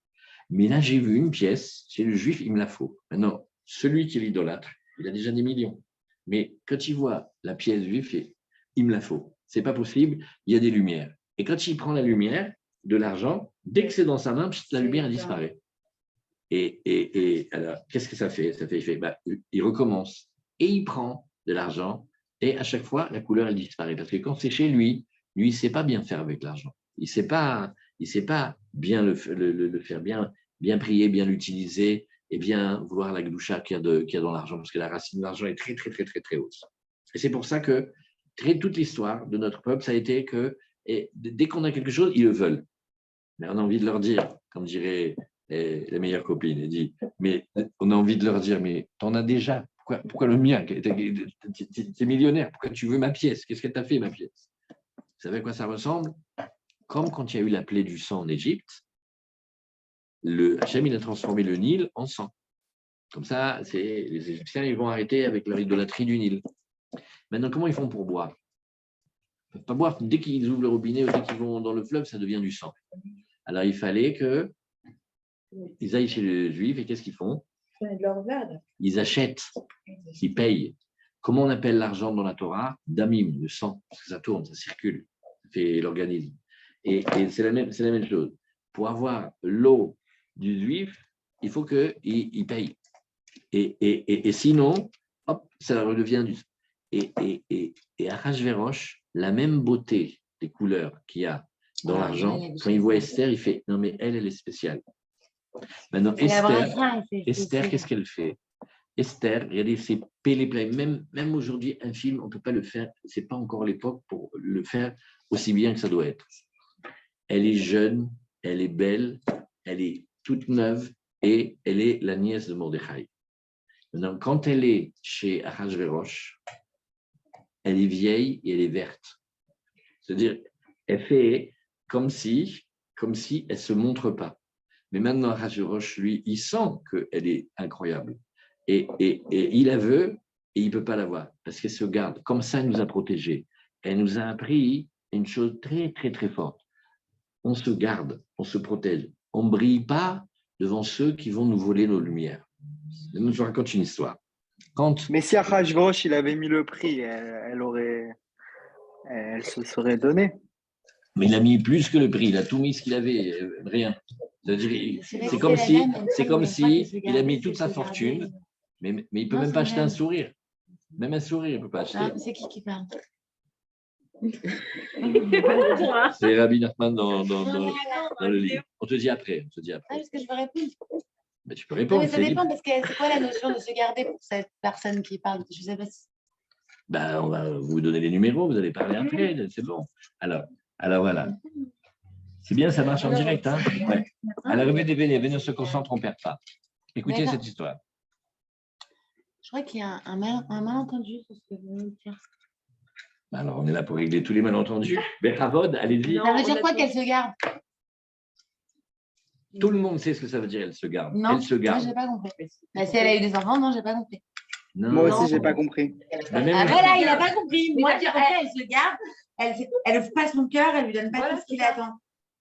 Mais là, j'ai vu une pièce, chez le juif, il me la faut. Maintenant, celui qui est l'idolâtre, il a déjà des millions. Mais quand il voit la pièce juive, il me la faut. C'est pas possible, il y a des lumières. Et quand il prend la lumière de l'argent, dès que c'est dans sa main, la lumière elle disparaît. Et alors, qu'est-ce que ça fait? Il recommence et il prend de l'argent et à chaque fois, la couleur elle disparaît. Parce que quand c'est chez lui, il ne sait pas bien faire avec l'argent. Il ne sait pas bien le faire, bien prier, bien l'utiliser et bien vouloir la gloucha qu'il y a dans l'argent, parce que la racine de l'argent est très, très, très, très, très haute. Et c'est pour ça que toute l'histoire de notre peuple, ça a été que dès qu'on a quelque chose, ils le veulent. Mais on a envie de leur dire, comme dirait la meilleure copine, elle dit, mais on a envie de leur dire, mais t'en as déjà, pourquoi le mien? T'es millionnaire, pourquoi tu veux ma pièce? Qu'est-ce qu'elle t'a fait, ma pièce? Vous savez à quoi ça ressemble? Comme quand il y a eu la plaie du sang en Égypte, Hachem, il a transformé le Nil en sang. Comme ça, les Égyptiens, ils vont arrêter avec leur idolâtrie du Nil. Maintenant, comment ils font pour boire? Ils ne peuvent pas boire. Dès qu'ils ouvrent le robinet ou dès qu'ils vont dans le fleuve, ça devient du sang. Alors, il fallait qu'ils aillent chez les Juifs et qu'est-ce qu'ils font? Ils achètent, ils payent. Comment on appelle l'argent dans la Torah? Damim, le sang, parce que ça tourne, ça circule, ça fait l'organisme. Et c'est la même chose. Pour avoir l'eau du Juif, il faut qu'il paye. Et sinon, hop, ça redevient du sang. Et Achashverosh, la même beauté des couleurs qu'il y a dans l'argent, quand il voit Esther, il fait non, mais elle est spéciale. Maintenant, Esther, qu'est-ce qu'elle fait? Esther, regardez, c'est pélé-play. Même aujourd'hui, un film, on ne peut pas le faire, ce n'est pas encore l'époque pour le faire aussi bien que ça doit être. Elle est jeune, elle est belle, elle est toute neuve et elle est la nièce de Mordechai. Maintenant, quand elle est chez Achashverosh, elle est vieille et elle est verte. C'est-à-dire, elle fait comme si elle ne se montre pas. Mais maintenant, Achashverosh, lui, il sent qu'elle est incroyable. Et il la veut et il ne peut pas la voir parce qu'elle se garde. Comme ça, elle nous a protégés. Elle nous a appris une chose très, très, très forte. On se garde, on se protège. On ne brille pas devant ceux qui vont nous voler nos lumières. Je vous raconte une histoire. Mais si Achashverosh, il avait mis le prix, elle se serait donnée. Mais il a mis plus que le prix, il a tout mis ce qu'il avait, rien. C'est comme si il a mis toute sa fortune, mais il ne peut même pas acheter un sourire. Même un sourire, il ne peut pas acheter. C'est qui parle? C'est Rabbi Nachman dans le livre. On te dit après. Est-ce que je veux répondre? Mais tu peux répondre. Mais ça dépend, parce que c'est quoi la notion de se garder pour cette personne qui parle? Je ne sais pas si... On va vous donner les numéros, vous allez parler après, c'est bon. Alors voilà. C'est bien, ça marche en direct. Hein, ouais. À l'arrivée des Vénés ne se concentre, on ne perd pas. Écoutez cette histoire. Je crois qu'il y a un malentendu sur ce que vous venez de dire. Alors, on est là pour régler tous les malentendus. Bechavod, allez-y. Ça veut dire quoi qu'elle se garde? Tout le monde sait ce que ça veut dire, elle se garde. Non, elle se garde. moi, je n'ai pas compris. Bah, si elle a eu des enfants, non, je n'ai pas compris. Non, moi aussi, je n'ai pas compris. Voilà, il n'a pas compris. Moi, elle se garde, elle ne fait pas son cœur, elle ne lui donne pas tout ce qu'il attend.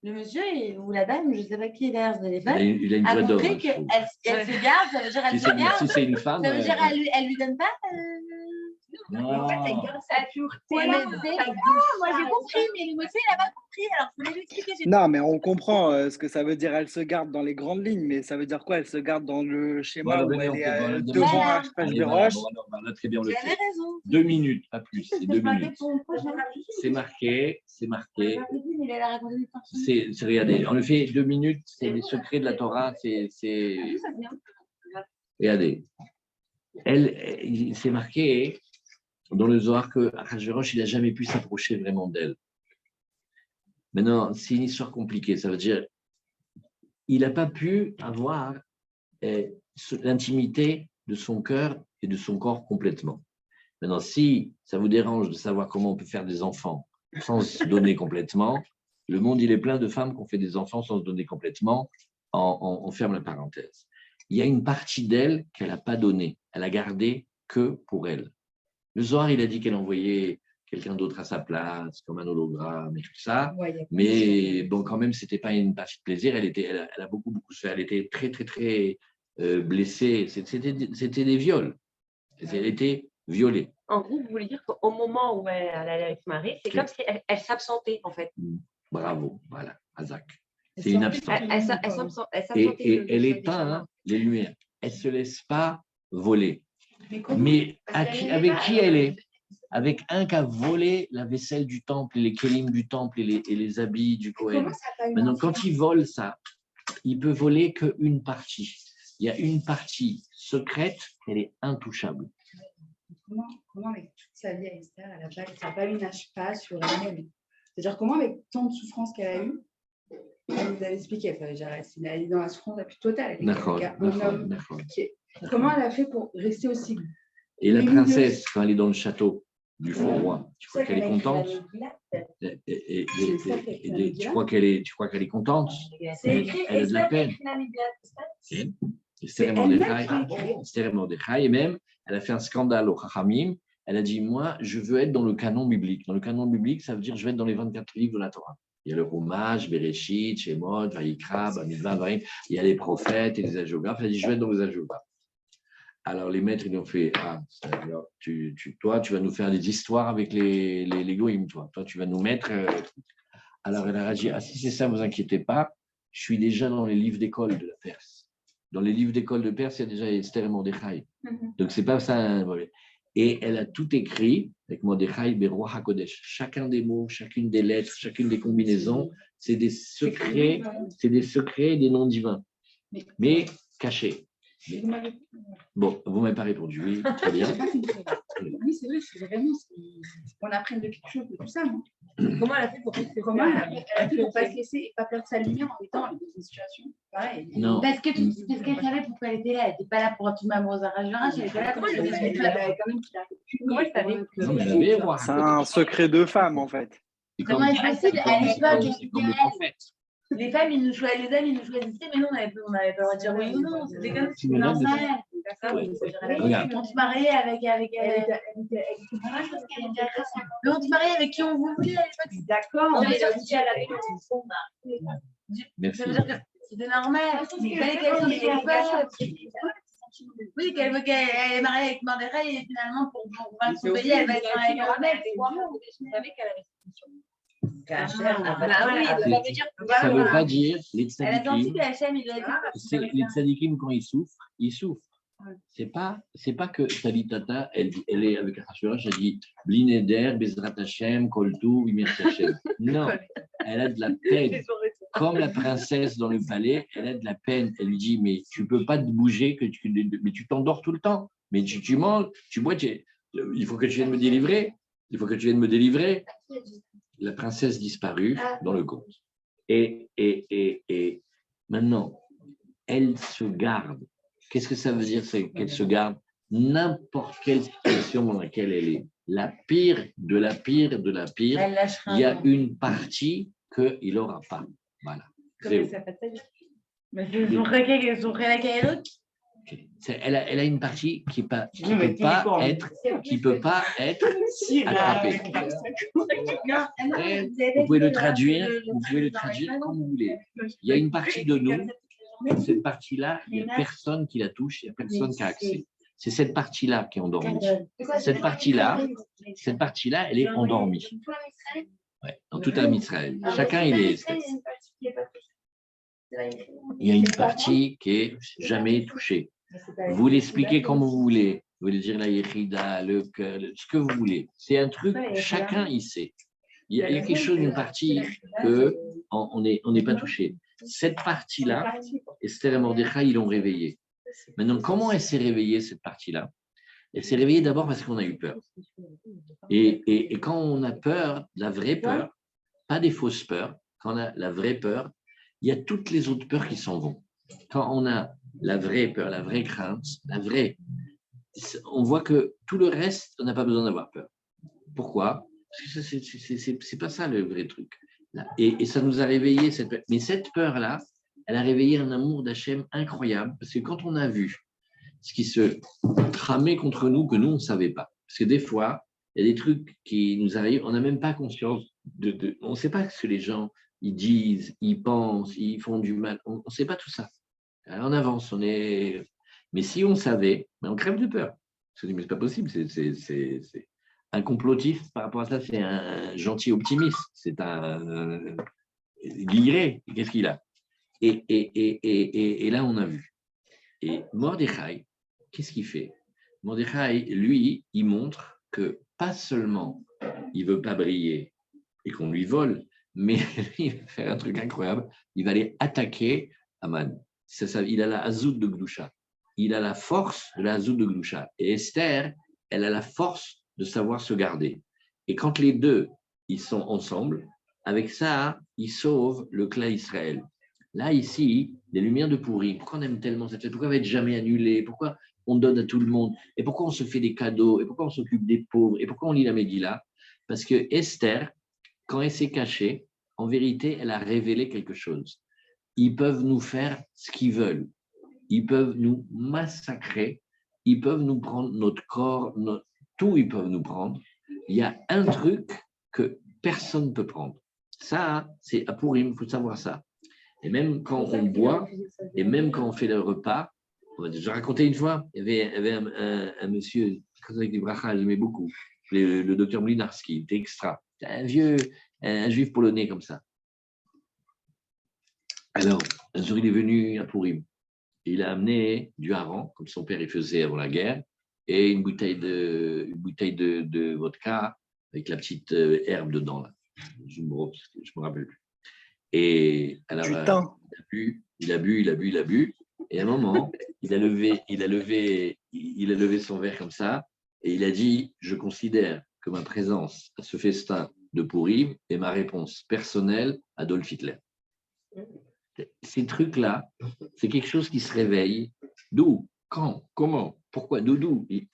Le monsieur ou la dame, je ne sais pas qui est derrière ce téléphone, il a une voix d'homme. compris qu'elle se garde, ça veut dire elle se garde. Si c'est une femme. Ça veut dire elle lui donne pas. Non. Ça garde sa pureté. Voilà, sa moi douceur. j'ai compris, mais le monsieur il n'a pas compris. Alors je voulais lui expliquer. Non, mais on comprend ce que ça veut dire. Elle se garde dans les grandes lignes, mais ça veut dire quoi? Elle se garde dans le schéma Voilà, où venez, elle on est fait, voilà, devant Voilà. Allez, voilà, Hachvérosh. bon, alors, voilà, très bien, on le Vous avez fait. raison. 2 minutes, pas plus, c'est 2 marqué minutes. pour une prochaine. C'est marqué, c'est marqué. Il a la raconté une partie. Regardez, on le fait 2 minutes, c'est les secrets de la Torah, regardez. C'est marqué dans le Zohar que Achashverosh, il n'a jamais pu s'approcher vraiment d'elle. Maintenant, c'est une histoire compliquée, ça veut dire il n'a pas pu avoir l'intimité de son cœur et de son corps complètement. Maintenant, si ça vous dérange de savoir comment on peut faire des enfants sans se donner complètement, le monde, il est plein de femmes qui ont fait des enfants sans se donner complètement, on ferme la parenthèse. Il y a une partie d'elle qu'elle n'a pas donnée, elle a gardé que pour elle. Le Zohar, il a dit qu'elle envoyait quelqu'un d'autre à sa place, comme un hologramme et tout ça, mais bon, quand même, c'était pas une partie de plaisir, elle a beaucoup souffert, elle était très, très, très blessée, c'était des viols, elle était violée. En gros, vous voulez dire qu'au moment où elle allait avec Marie, c'est comme si elle s'absentait, en fait. Bravo, voilà, Azak. C'est une absence. Elle s'absentait. Et elle éteint les lumières. Elle ne se laisse pas voler. Mais avec qui elle est? Avec un qui a volé la vaisselle du temple, et les kélim du temple et les habits du Kohen. Maintenant, quand il vole ça, il peut voler qu'une partie. Il y a une partie secrète, elle est intouchable. Comment avec toute sa vie à Esther, ça n'a pas eu une pas sur elle-même? C'est-à-dire comment avec tant de souffrances qu'elle a eues, elle nous a expliqué, elle est dans la souffrance la plus totale. D'accord. Comment elle a fait pour rester aussi? Et la princesse, quand elle est dans le château du faux roi, tu crois qu'elle est contente? Tu crois qu'elle est contente? Elle a de la peine. Esther et Mordechai, et même, elle a fait un scandale au Chachamim. Elle a dit, moi, je veux être dans le canon biblique. Dans le canon biblique, ça veut dire, je veux être dans les 24 livres de la Torah. Il y a le Rumash, Bereshit, Shemot, Vayikra, Bamidbar, Varim. Il y a les prophètes et les hagiographes. Elle a dit, je veux être dans les hagiographes. Alors, les maîtres, ils ont fait, alors, toi, tu vas nous faire des histoires avec les goïms, toi. Toi, tu vas nous mettre. Alors, elle a dit, si c'est ça, ne vous inquiétez pas, je suis déjà dans les livres d'école de la Perse. Dans les livres d'école de Perse, il y a déjà Esther et Mordechai. Donc, ce n'est pas ça. Et elle a tout écrit avec Mordechai, Beroach HaKodesh. Chacun des mots, chacune des lettres, chacune des combinaisons, c'est des secrets et des noms divins, mais cachés. Bon, vous ne m'avez pas répondu, oui, très bien. Oui, c'est vrai, c'est vraiment qu'on apprenne de quelque chose de tout ça, non? Comment elle a fait pour ne pas se laisser et pas perdre sa lumière en étant dans une situation pareille? Non. Parce qu'elle savait pourquoi elle était là. Elle n'était pas là pour tomber amoureuse d'Arachvérosh. Elle était là pour Comment elle savait que Non, mais elle avait Roach C'est HaKodesh. un secret de femme, en fait. C'est Comment est-ce possible? Elle est pas c'est comme le prophète. Les femmes, ils nous choisissaient, les hommes, ils nous choisissaient, mais nous, on n'avait pas le droit de dire oui ou non. C'était comme Tu me donnes des- normal. Regarde. On se mariait avec mais on se mariait avec qui on voulait à l'époque. D'accord. Merci. Ça veut dire que c'était normal. Il fallait qu'elle soit oui, qu'elle est mariée avec Mordechai et finalement, pour son pays, elle va être mariée avec un mec. Je savais qu'elle avait cette mission. Ça ne veut pas dire les Elle a senti tzadikim. que Hachem, il lui a dit. Les tzadikim, quand ils souffrent. C'est pas que Talitata, elle est avec Achashverosh, elle dit Blineder, Bezrat Hashem, Koltou, Vimir Hashem. Non, elle a de la peine. Comme la princesse dans le palais, elle a de la peine. Elle lui dit mais tu peux pas te bouger, mais tu t'endors tout le temps. Mais tu manges, tu bois, il faut que tu viennes me délivrer. Il faut que tu viennes me délivrer. La princesse disparue dans le conte. Et maintenant, elle se garde. Qu'est-ce que ça veut dire, c'est qu'elle se garde n'importe quelle situation dans laquelle elle est. La pire de la pire de la pire, Elle lâchera. il y a une partie qu'il n'aura pas. Voilà. C'est où. Mais c'est son rélacaïro. Elle a une partie qui ne peut pas être attrapée. Vous pouvez le traduire comme vous voulez. Il y a une partie de nous, cette partie-là, il n'y a personne qui la touche, il n'y a personne qui a accès. c'est cette partie-là qui est endormie. Cette partie-là, elle est endormie. Ouais, dans tout Am Israël. Chacun, il est Esther. Il y a une partie qui est jamais touchée. Vous l'expliquez comme vous voulez. Vous voulez dire la yéchida, le cœur, ce que vous voulez. C'est un truc, chacun y sait. Il y a quelque chose, une partie que on n'est pas touché. Cette partie-là, Esther et Mordechai, ils l'ont réveillée. Maintenant, comment elle s'est réveillée, cette partie-là? Elle s'est réveillée d'abord parce qu'on a eu peur. Et quand on a peur, la vraie peur, pas des fausses peurs, quand on a la vraie peur, il y a toutes les autres peurs qui s'en vont. Quand on a la vraie peur, la vraie crainte, on voit que tout le reste, on n'a pas besoin d'avoir peur. Pourquoi? Parce que c'est pas ça le vrai truc. Et ça nous a réveillé cette peur. Mais cette peur-là, elle a réveillé un amour d'Hachem incroyable. Parce que quand on a vu ce qui se tramait contre nous, que nous, on ne savait pas. Parce que des fois, il y a des trucs qui nous arrivent, on n'a même pas conscience on ne sait pas ce que les gens ils disent, ils pensent, ils font du mal. On ne sait pas tout ça. Alors, on avance, mais si on savait, on crève de peur. On se dit, mais c'est pas possible, c'est un complotiste par rapport à ça, c'est un gentil optimiste, c'est un guilleret, qu'est-ce qu'il a? Et là, on a vu. Et Mordechai, qu'est-ce qu'il fait? Mordechai, lui, il montre que pas seulement il ne veut pas briller et qu'on lui vole, mais il va faire un truc incroyable, il va aller attaquer Aman. Il a la Hazout de Gdusha. Il a la force de la Hazout de Gdusha. Et Esther, elle a la force de savoir se garder. Et quand les deux, ils sont ensemble, avec ça, ils sauvent le clan Israël. Là, ici, les lumières de Pourri, pourquoi on aime tellement cette fête? Pourquoi elle va être jamais annulée? Pourquoi on donne à tout le monde? Et pourquoi on se fait des cadeaux? Et pourquoi on s'occupe des pauvres? Et pourquoi on lit la Megillah? Parce que Esther, quand elle s'est cachée, en vérité, elle a révélé quelque chose. Ils peuvent nous faire ce qu'ils veulent. Ils peuvent nous massacrer. Ils peuvent nous prendre notre corps, tout, ils peuvent nous prendre. Il y a un truc que personne ne peut prendre. Ça, c'est à Pourim, il faut savoir ça. Et même quand on boit, et même quand on fait le repas, je racontais une fois, il y avait un monsieur, avec des brachas, j'aimais beaucoup, le docteur Mlinarski, il était extra. Un juif polonais comme ça. Alors, un jour, il est venu à Pourim. Il a amené du hareng, comme son père il faisait avant la guerre, et une bouteille de vodka avec la petite herbe dedans. Là. Je me rappelle plus. Et alors, il a bu. Et à un moment, il a levé son verre comme ça, et il a dit, je considère que ma présence à ce festin de Pourim est ma réponse personnelle à Adolf Hitler. Ces trucs-là, c'est quelque chose qui se réveille. D'où? Quand? Comment? Pourquoi? D'où? Il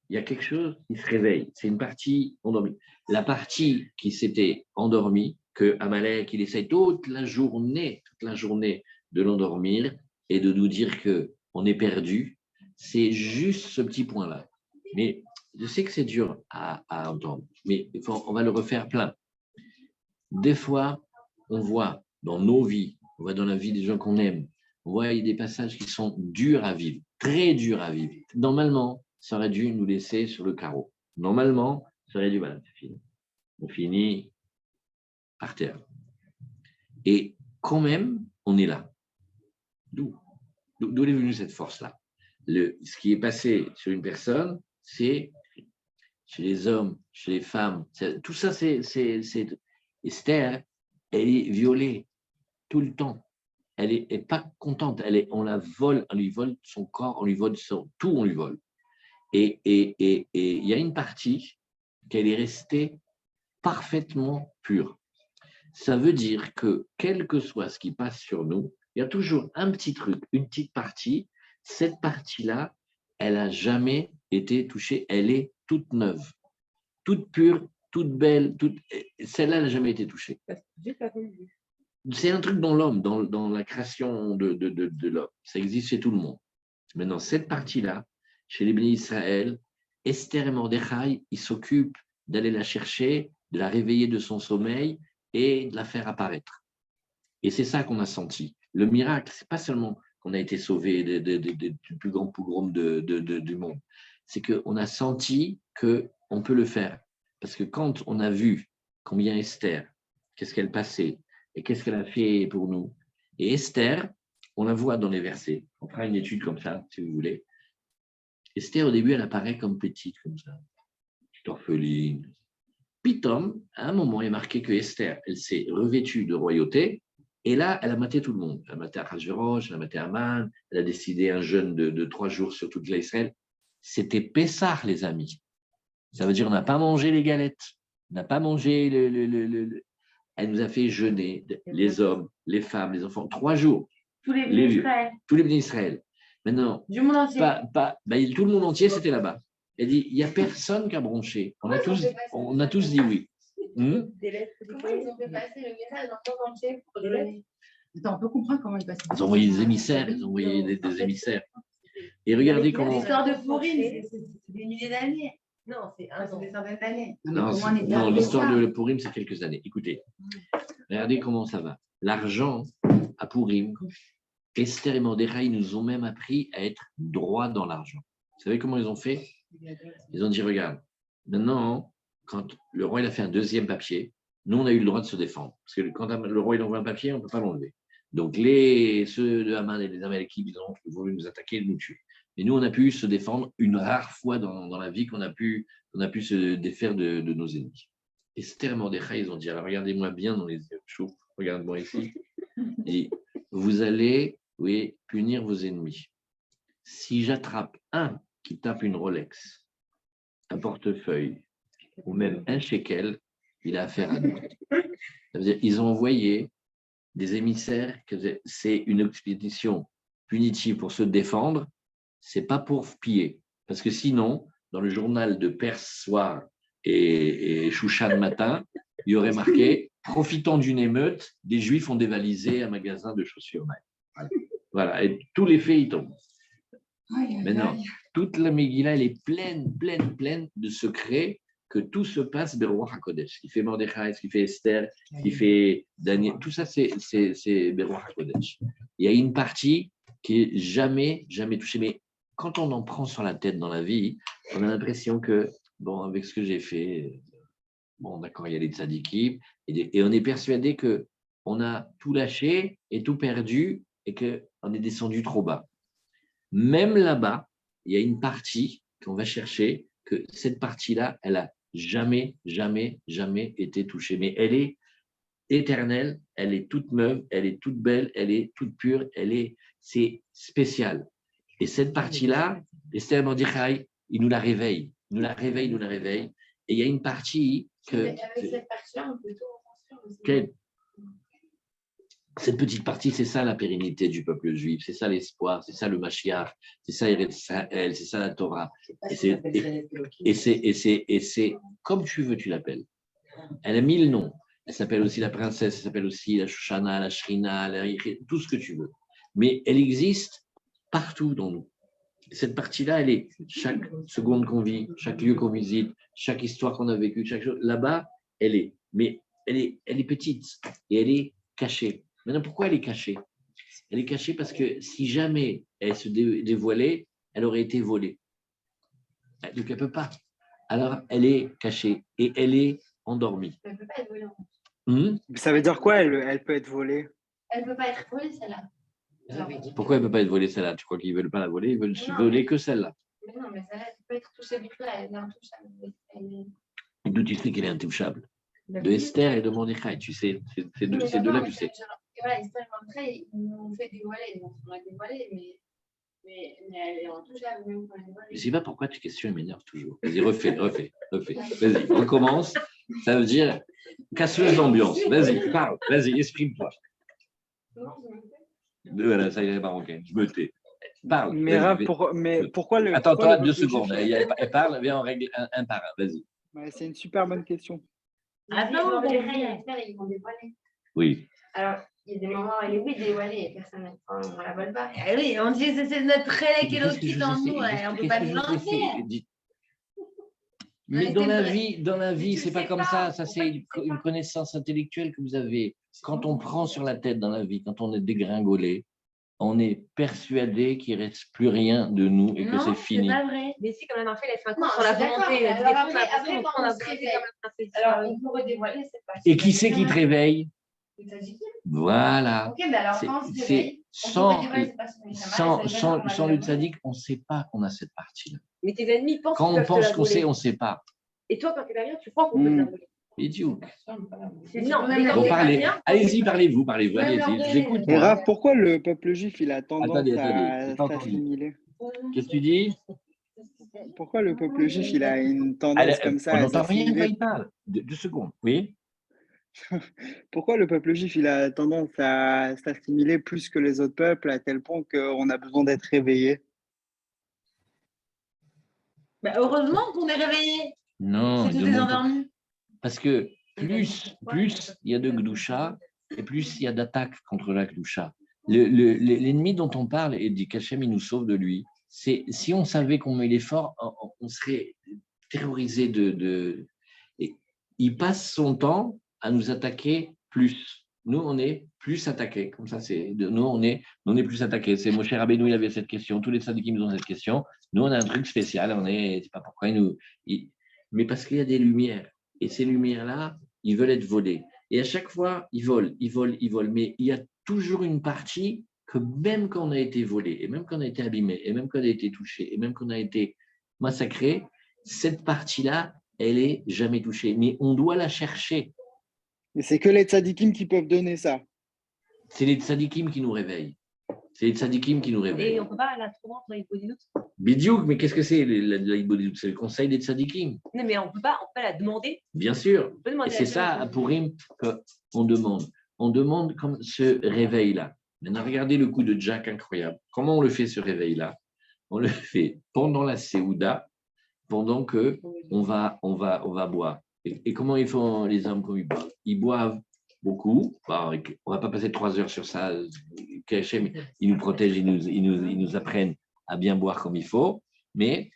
y a quelque chose qui se réveille. C'est une partie endormie. La partie qui s'était endormie, que Amalek, il essaie toute la journée de l'endormir et de nous dire qu'on est perdu, c'est juste ce petit point-là. Mais je sais que c'est dur à entendre, mais on va le refaire plein. Des fois, on voit dans nos vies, on voit dans la vie des gens qu'on aime, on voit des passages qui sont durs à vivre, très durs à vivre. Normalement, ça aurait dû nous laisser sur le carreau. Normalement, ça aurait dû, voilà, c'est fini. On finit par terre. Et quand même, on est là. D'où est venue cette force-là? Ce qui est passé sur une personne, c'est chez les hommes, chez les femmes, tout ça, c'est Esther, elle est violée tout le temps. Elle est pas contente. On la vole, on lui vole son corps, on lui vole tout, on lui vole. Et il y a une partie qu'elle est restée parfaitement pure. Ça veut dire que quel que soit ce qui passe sur nous, il y a toujours un petit truc, une petite partie. Cette partie-là, elle n'a jamais été touchée. Elle est toute neuve, toute pure, toute belle. Celle-là, elle n'a jamais été touchée. C'est un truc dans l'homme, dans la création de l'homme. Ça existe chez tout le monde. Maintenant, cette partie-là, chez les bénis Israël, Esther et Mordechai, ils s'occupent d'aller la chercher, de la réveiller de son sommeil et de la faire apparaître. Et c'est ça qu'on a senti. Le miracle, ce n'est pas seulement qu'on a été sauvés du plus grand pogrom du monde. C'est qu'on a senti qu'on peut le faire. Parce que quand on a vu combien Esther, qu'est-ce qu'elle passait et qu'est-ce qu'elle a fait pour nous. Et Esther, on la voit dans les versets. On fera une étude comme ça, si vous voulez. Esther, au début, elle apparaît comme petite, comme ça. Petite orpheline. Pitom, à un moment, il est marqué que Esther, elle s'est revêtue de royauté. Et là, elle a maté tout le monde. Elle a maté Achashverosh, elle a maté Aman, elle a décidé un jeûne de 3 jours sur toute l'Israël. C'était Pessah, les amis. Ça veut dire on n'a pas mangé les galettes, on n'a pas mangé Elle nous a fait jeûner, les hommes, les femmes, les enfants, 3 jours. Tous les Les vieux vieux. Israël. Tous les bénis d'Israël. Maintenant, Du monde entier. tout le monde entier, c'était là-bas. Elle dit, il n'y a personne qui a bronché. On a tous dit oui. Comment ils ont fait passer le message dans le monde entier pour donner. Attends, on peut comprendre comment il passe. Ils ont envoyé des émissaires, des émissaires. Et regardez comment… L'histoire de Pourine, c'est des milliers d'années. Non, c'est C'est des centaines d'années. Non, l'histoire de Purim, c'est quelques années. Écoutez, regardez comment ça va. L'argent à Purim, Esther et Mordechai nous ont même appris à être droits dans l'argent. Vous savez comment ils ont fait? Ils ont dit, regarde, maintenant, quand le roi il a fait un deuxième papier, nous, on a eu le droit de se défendre. Parce que quand le roi il envoie un papier, on ne peut pas l'enlever. Donc, ceux de Haman et les Amalekites, ils ont voulu nous attaquer et nous tuer. Mais nous, on a pu se défendre une rare fois dans la vie qu'on a pu se défaire de nos ennemis. Esther et Mordechai, ils ont dit, alors regardez-moi bien dans les yeux, Chouf, regarde-moi ici. Et vous allez, oui, punir vos ennemis. Si j'attrape un qui tape une Rolex, un portefeuille, ou même un shekel, il a affaire à nous. Ça veut dire ils ont envoyé des émissaires, que c'est une expédition punitive pour se défendre, c'est pas pour piller. Parce que sinon, dans le journal de Perse soir et Shushan matin, il y aurait marqué « Profitant d'une émeute, des Juifs ont dévalisé un magasin de chaussures neuves. » Voilà, et tous les faits, ils tombent. Maintenant, toute la Megillah, elle est pleine de secrets que tout se passe Beruach HaKodesh. Ce qui fait Mordechai, ce qui fait Esther, ce qui fait Daniel, tout ça, c'est Beruach HaKodesh. Il y a une partie qui est jamais touchée. Mais quand on en prend sur la tête dans la vie, on a l'impression que, bon, avec ce que j'ai fait, bon, d'accord, il y a les tzadikim, et on est persuadé qu'on a tout lâché et tout perdu et qu'on est descendu trop bas. Même là-bas, il y a une partie qu'on va chercher, que cette partie-là, elle a jamais été touchée. Mais elle est éternelle, elle est toute neuve, elle est toute belle, elle est toute pure, c'est spécial. Et cette partie-là, Esther Mordechai, il nous la réveille, Et il y a une partie que… Avec cette partie-là, on peut tout reconstruire. Cette petite partie, c'est ça la pérennité du peuple juif, c'est ça l'espoir, c'est ça le Mashiach, c'est ça Israël, c'est ça la Torah. Et c'est comme tu veux, tu l'appelles. Elle a 1000 noms. Elle s'appelle aussi la princesse, elle s'appelle aussi la Shoshana, la Shrina, tout ce que tu veux. Mais elle existe partout dans nous. Cette partie-là, elle est chaque seconde qu'on vit, chaque lieu qu'on visite, chaque histoire qu'on a vécue, chaque chose. Là-bas, elle est. Mais elle est petite et elle est cachée. Maintenant, pourquoi elle est cachée? Elle est cachée parce que si jamais elle se dévoilait, elle aurait été volée. Donc, elle ne peut pas. Alors, elle est cachée et elle est endormie. Elle ne peut pas être volée. Ça veut dire quoi, elle peut être volée? Elle ne peut pas être volée, celle-là. Pourquoi elle ne peut pas être volée, celle-là? Tu crois qu'ils ne veulent pas la voler? Ils veulent voler que celle-là. Mais non, mais celle-là, elle peut être touchée du tout, elle est intouchable. D'où tu sais qu'elle est intouchable? De Esther et de Mordechai, tu sais. C'est de là que tu sais. Voilà, Esther et Mordechai, ils nous ont fait dévoiler. Donc, on l'a dévoilée, mais elle est intouchable même quand elle est voilée. Je ne sais pas pourquoi tes questions m'énervent toujours. Vas-y, refais. Vas-y, on commence. Ça veut dire casseuse d'ambiance. Vas-y, parle. Vas-y, exprime-toi. Voilà, ça y est, marocain. Je me tais. Parle. Mais pourquoi le… Attends, pourquoi 2 secondes. Elle parle, viens, on règle un par un. Vas-y. Ouais, c'est une super bonne question. Attends, Mordechai et Esther, ils vont dévoiler. Oui. Alors, il y a des moments où elle est oui dévoilée et personne on ne la vole pas. Eh oui, on dit que c'est notre élève qui est l'autre en nous, on ne peut pas nous lancer. Mais dans la vie, c'est pas comme ça. Ça, c'est une connaissance intellectuelle que vous avez. Quand on prend sur la tête dans la vie, quand on est dégringolé, on est persuadé qu'il ne reste plus rien de nous et que c'est fini. Non, c'est pas vrai. Mais si, comme la dernière fois, il a fait un Non, cours sur la je suis d'accord, volonté. mais alors après, quand On on a se volonté réveille, comme la princesse. alors on pourrait dévoiler cette partie. Et qui c'est qui te réveille? Le tzaddik. Voilà. Ok, mais alors C'est- quand on se c'est réveille, on sans, pourrait dévoiler cette partie de Neshama, sans, et ça sans, veut dire sans qu'on le a déjà tzaddik, on ne sait pas qu'on a cette partie-là. Mais tes ennemis pensent Quand qu'ils on peuvent te pense la qu'on sait, voler. on ne sait pas. Et toi, quand tu vas bien, tu crois qu'on peut te la voler. Idiot. Non, mais Bon, quand tu vas parlez. bien, Allez-y, parlez-vous, Ouais, allez-y. leur Je vous donner, écoute, Et moi. Raph, pourquoi le peuple juif, il a tendance Attendez, à j'ai pas entendu. s'assimiler? Qu'est-ce que tu dis? Pourquoi le peuple juif, il a une Allez, tendance comme ça on à n'entend rien quand s'assimiler? il parle. 2 secondes. Oui. Pourquoi le peuple juif, il a tendance à s'assimiler plus que les autres peuples, à tel point qu'on a besoin d'être réveillé? Bah, heureusement qu'on est réveillés. Non, C'est il tous des demande pas. endormis. Parce que plus il y a de Gdoucha, et plus il y a d'attaques contre la Gdoucha. L'ennemi dont on parle, et dit qu'Hachem, il nous sauve de lui, c'est si on savait combien il est fort, on serait terrorisé et il passe son temps à nous attaquer plus. Nous, on est plus attaqués. Comme ça, nous, on est plus attaqués. C'est Moshe Rabbeinu, il avait cette question. Tous les tzadikim ont cette question. Nous, on a un truc spécial. Je sais pas pourquoi mais parce qu'il y a des lumières. Et ces lumières-là, ils veulent être volées. Et à chaque fois, ils volent. Mais il y a toujours une partie que même quand on a été volé, et même quand on a été abîmé, et même quand on a été touché, et même quand on a été massacré, cette partie-là, elle est jamais touchée. Mais on doit la chercher. Mais c'est que les tzadikim qui peuvent donner ça. C'est les tzadikim qui nous réveillent. et on ne peut pas la trouver entre les body doutes. Bidiouk, mais qu'est-ce que c'est l'Aïbodiout? C'est le conseil des tzadikim. Non, mais on peut pas la demander. Bien sûr. On peut demander Et c'est ça, à Purim, qu'on demande. On demande comme ce réveil-là. Maintenant, regardez le coup de Jack incroyable. Comment on le fait, ce réveil-là? On le fait pendant la Séouda, pendant qu'on va boire. Et comment ils font les hommes quand ils boivent? Ils boivent beaucoup. On ne va pas passer 3 heures sur ça. KHM, ils nous protègent, ils nous apprennent à bien boire comme il faut. Mais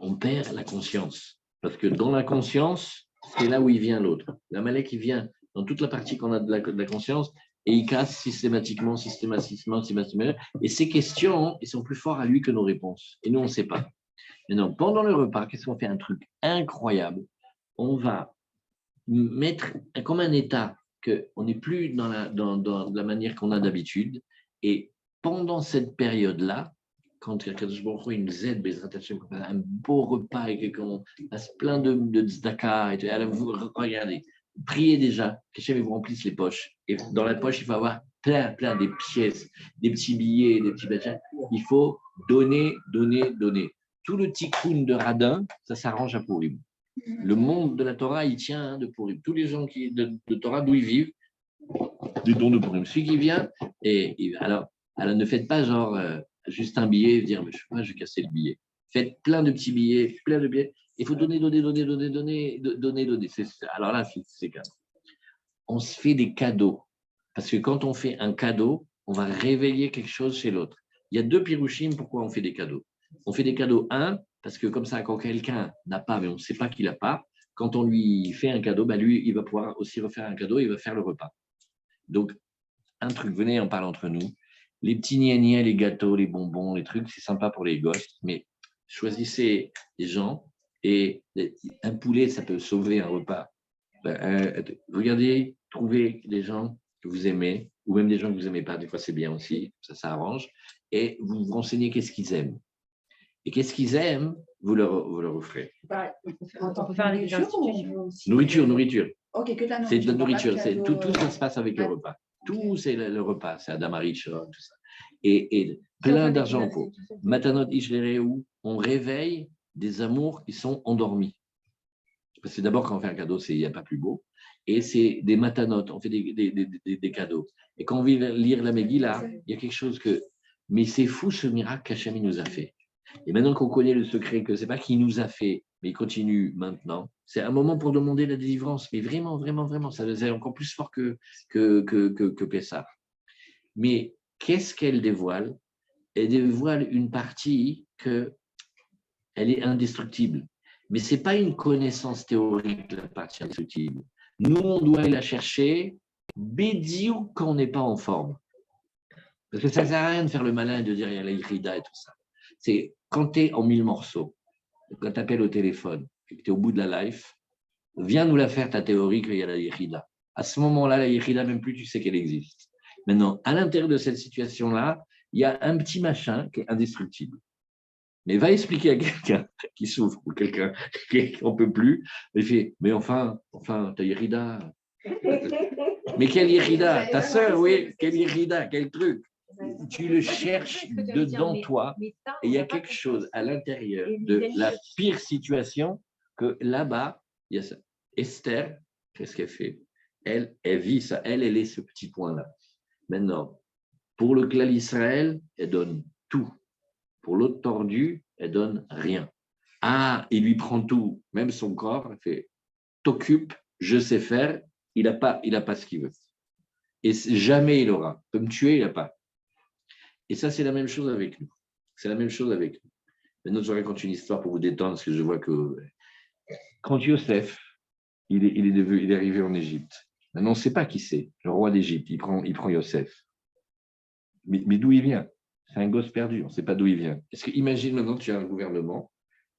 on perd la conscience. Parce que dans la conscience, c'est là où il vient l'autre. L'Amalek, il vient dans toute la partie qu'on a de la conscience et il casse systématiquement. Et ces questions, ils sont plus forts à lui que nos réponses. Et nous, on ne sait pas. Maintenant, pendant le repas, qu'est-ce qu'on fait? Un truc incroyable. On va mettre comme un état qu'on n'est plus dans la manière qu'on a d'habitude. Et pendant cette période-là, quand Kadosh Baruch Hu, il nous aide, un beau repas et qu'on passe plein de tzedaka, et alors vous regardez, priez déjà, qu'Hachem vous remplisse les poches. Et dans la poche, il faut avoir plein des pièces, des petits billets, des petits bâtins. Il faut donner. Tout le tikkun de Radin, ça s'arrange à Purim. Le monde de la Torah, il tient de Purim. Tous les gens de Torah, d'où ils vivent, des dons de Purim. Celui qui vient, alors ne faites pas genre juste un billet et dire, moi, je vais casser le billet. Faites plein de petits billets, Il faut donner. Alors là, c'est cadeau. On se fait des cadeaux. Parce que quand on fait un cadeau, on va réveiller quelque chose chez l'autre. Il y a 2 pirouchim, pourquoi on fait des cadeaux. On fait des cadeaux, parce que comme ça, quand quelqu'un n'a pas, mais on ne sait pas qu'il n'a pas, quand on lui fait un cadeau, lui, il va pouvoir aussi refaire un cadeau, il va faire le repas. Donc, un truc, venez, on parle entre nous. Les petits gna-gna, les gâteaux, les bonbons, les trucs, c'est sympa pour les gosses, mais choisissez des gens et un poulet, ça peut sauver un repas. Regardez, trouvez des gens que vous aimez, ou même des gens que vous n'aimez pas, des fois c'est bien aussi, ça s'arrange, et vous vous renseignez qu'est-ce qu'ils aiment. Et qu'est-ce qu'ils aiment, vous leur offrez. On peut faire des institutions. Nourriture. Ok, que la C'est de la nourriture. nourriture. Tout ça se passe avec le repas. Tout, c'est le repas. C'est Adamaritch, tout ça. Et plein d'argent pour. Matanot Ishlere, où on réveille des amours qui sont endormis. Parce que d'abord, quand on fait un cadeau, il n'y a pas plus beau. Et c'est des matanotes, on fait des cadeaux. Et quand on vient lire la Megillah, il y a quelque chose que. Mais c'est fou ce miracle qu'Hachem nous a fait. Et maintenant qu'on connaît le secret, que ce n'est pas qu'il nous a fait, mais il continue maintenant, c'est un moment pour demander la délivrance. Mais vraiment, ça c'est encore plus fort que Pessah. Mais qu'est-ce qu'elle dévoile? Elle dévoile une partie qu'elle est indestructible. Mais ce n'est pas une connaissance théorique, la partie indestructible. Nous, on doit aller la chercher Bédiou quand on n'est pas en forme. Parce que ça ne sert à rien de faire le malin et de dire il y a la irida et tout ça. C'est quand tu es en 1000 morceaux, quand tu appelles au téléphone et que tu es au bout de la life, viens nous la faire ta théorie qu'il y a la irida. À ce moment-là, la irida, même plus tu sais qu'elle existe. Maintenant, à l'intérieur de cette situation-là, il y a un petit machin qui est indestructible. Mais va expliquer à quelqu'un qui souffre ou quelqu'un qui n'en peut plus, il fait, mais enfin, ta irida. Mais quelle irida? Ta sœur, oui, quelle irida, quel truc. Tu le cherches dedans toi et il y a quelque chose à l'intérieur de la pire situation que là-bas, il y a ça. Esther, qu'est-ce qu'elle fait? Elle vit ça, elle est ce petit point-là. Maintenant, pour le clan Israël, elle donne tout. Pour l'autre tordu, elle donne rien. Ah, il lui prend tout, même son corps, elle fait, t'occupe, je sais faire, il n'a pas ce qu'il veut. Et jamais il aura. Peut me tuer, il n'a pas. Et ça, c'est la même chose avec nous. C'est la même chose avec nous. Maintenant, je raconte une histoire pour vous détendre, parce que je vois que quand Yosef, il est arrivé en Égypte, maintenant, on ne sait pas qui c'est, le roi d'Égypte, il prend Yosef. Mais d'où il vient? C'est un gosse perdu, on ne sait pas d'où il vient. Est-ce que, imagine maintenant, tu as un gouvernement,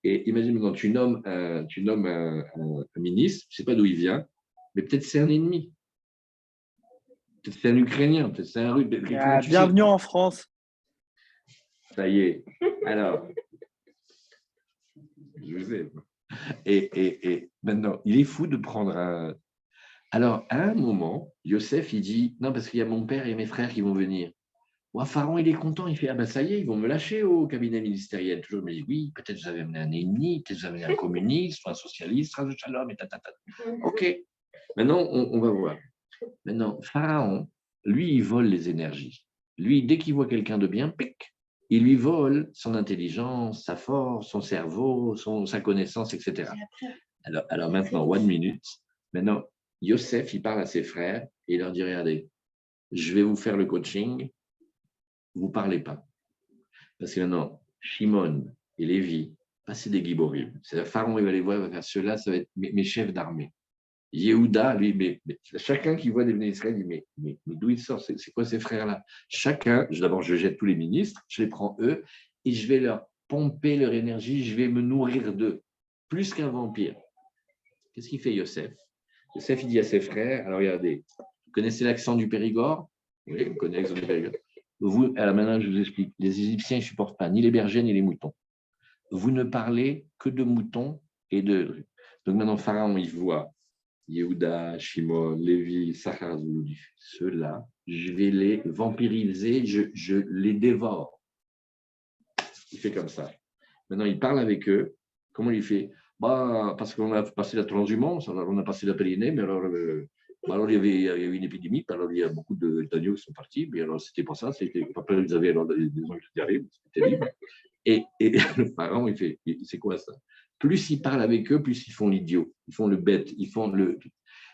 et imagine maintenant, tu nommes un ministre, tu ne sais pas d'où il vient, mais peut-être c'est un ennemi. Peut-être c'est un Ukrainien, peut-être c'est un Russe. Bienvenue en France. Ça y est. Alors, je sais. Et maintenant, il est fou de prendre un. Alors, à un moment, Yosef, il dit non, parce qu'il y a mon père et mes frères qui vont venir. Ouais, Pharaon, il est content. Il fait ah ben ça y est, ils vont me lâcher au cabinet ministériel. Toujours, il me dit oui, peut-être vous avez amené un ennemi, peut-être vous avez amené un communiste, un socialiste, un shalom, et tatata. Ok. Maintenant, on va voir. Maintenant, Pharaon, lui, il vole les énergies. Lui, dès qu'il voit quelqu'un de bien, pic, il lui vole son intelligence, sa force, son cerveau, sa connaissance, etc. Alors maintenant, one minute. Maintenant, Yosef, il parle à ses frères et il leur dit, regardez, je vais vous faire le coaching, vous ne parlez pas. Parce que maintenant, Shimon et Lévi, c'est des giborim. C'est-à-dire, Pharaon, il va les voir, il va faire ceux-là, ça va être mes chefs d'armée. Yehuda, lui, mais chacun qui voit des Bnei Israël dit mais d'où il sort? C'est quoi ces frères-là? Chacun, d'abord, je jette tous les ministres, je les prends eux, et je vais leur pomper leur énergie, je vais me nourrir d'eux, plus qu'un vampire. Qu'est-ce qu'il fait, Yosef? Yosef, il dit à ses frères, alors regardez, vous connaissez l'accent du Périgord? Oui, vous connaissez l'accent du Périgord. Vous, alors maintenant, je vous explique. Les Égyptiens ne supportent pas ni les bergers ni les moutons. Vous ne parlez que de moutons et de. Donc maintenant, Pharaon, il voit Yehuda, Shimon, Lévi, Sachar, ceux-là, je vais les vampiriser, je les dévore. Il fait comme ça. Maintenant, il parle avec eux. Comment il fait? Parce qu'on a passé la transhumance, on a passé la Pyrénées, mais alors il y avait une épidémie, alors il y a beaucoup d'agneaux qui sont partis, mais alors c'était pas ça, c'était après ils avaient alors des anges qui arrivent, c'était terrible. Et le pharaon, il fait, c'est quoi ça? Plus ils parlent avec eux, plus ils font l'idiot, ils font le bête, ils font le.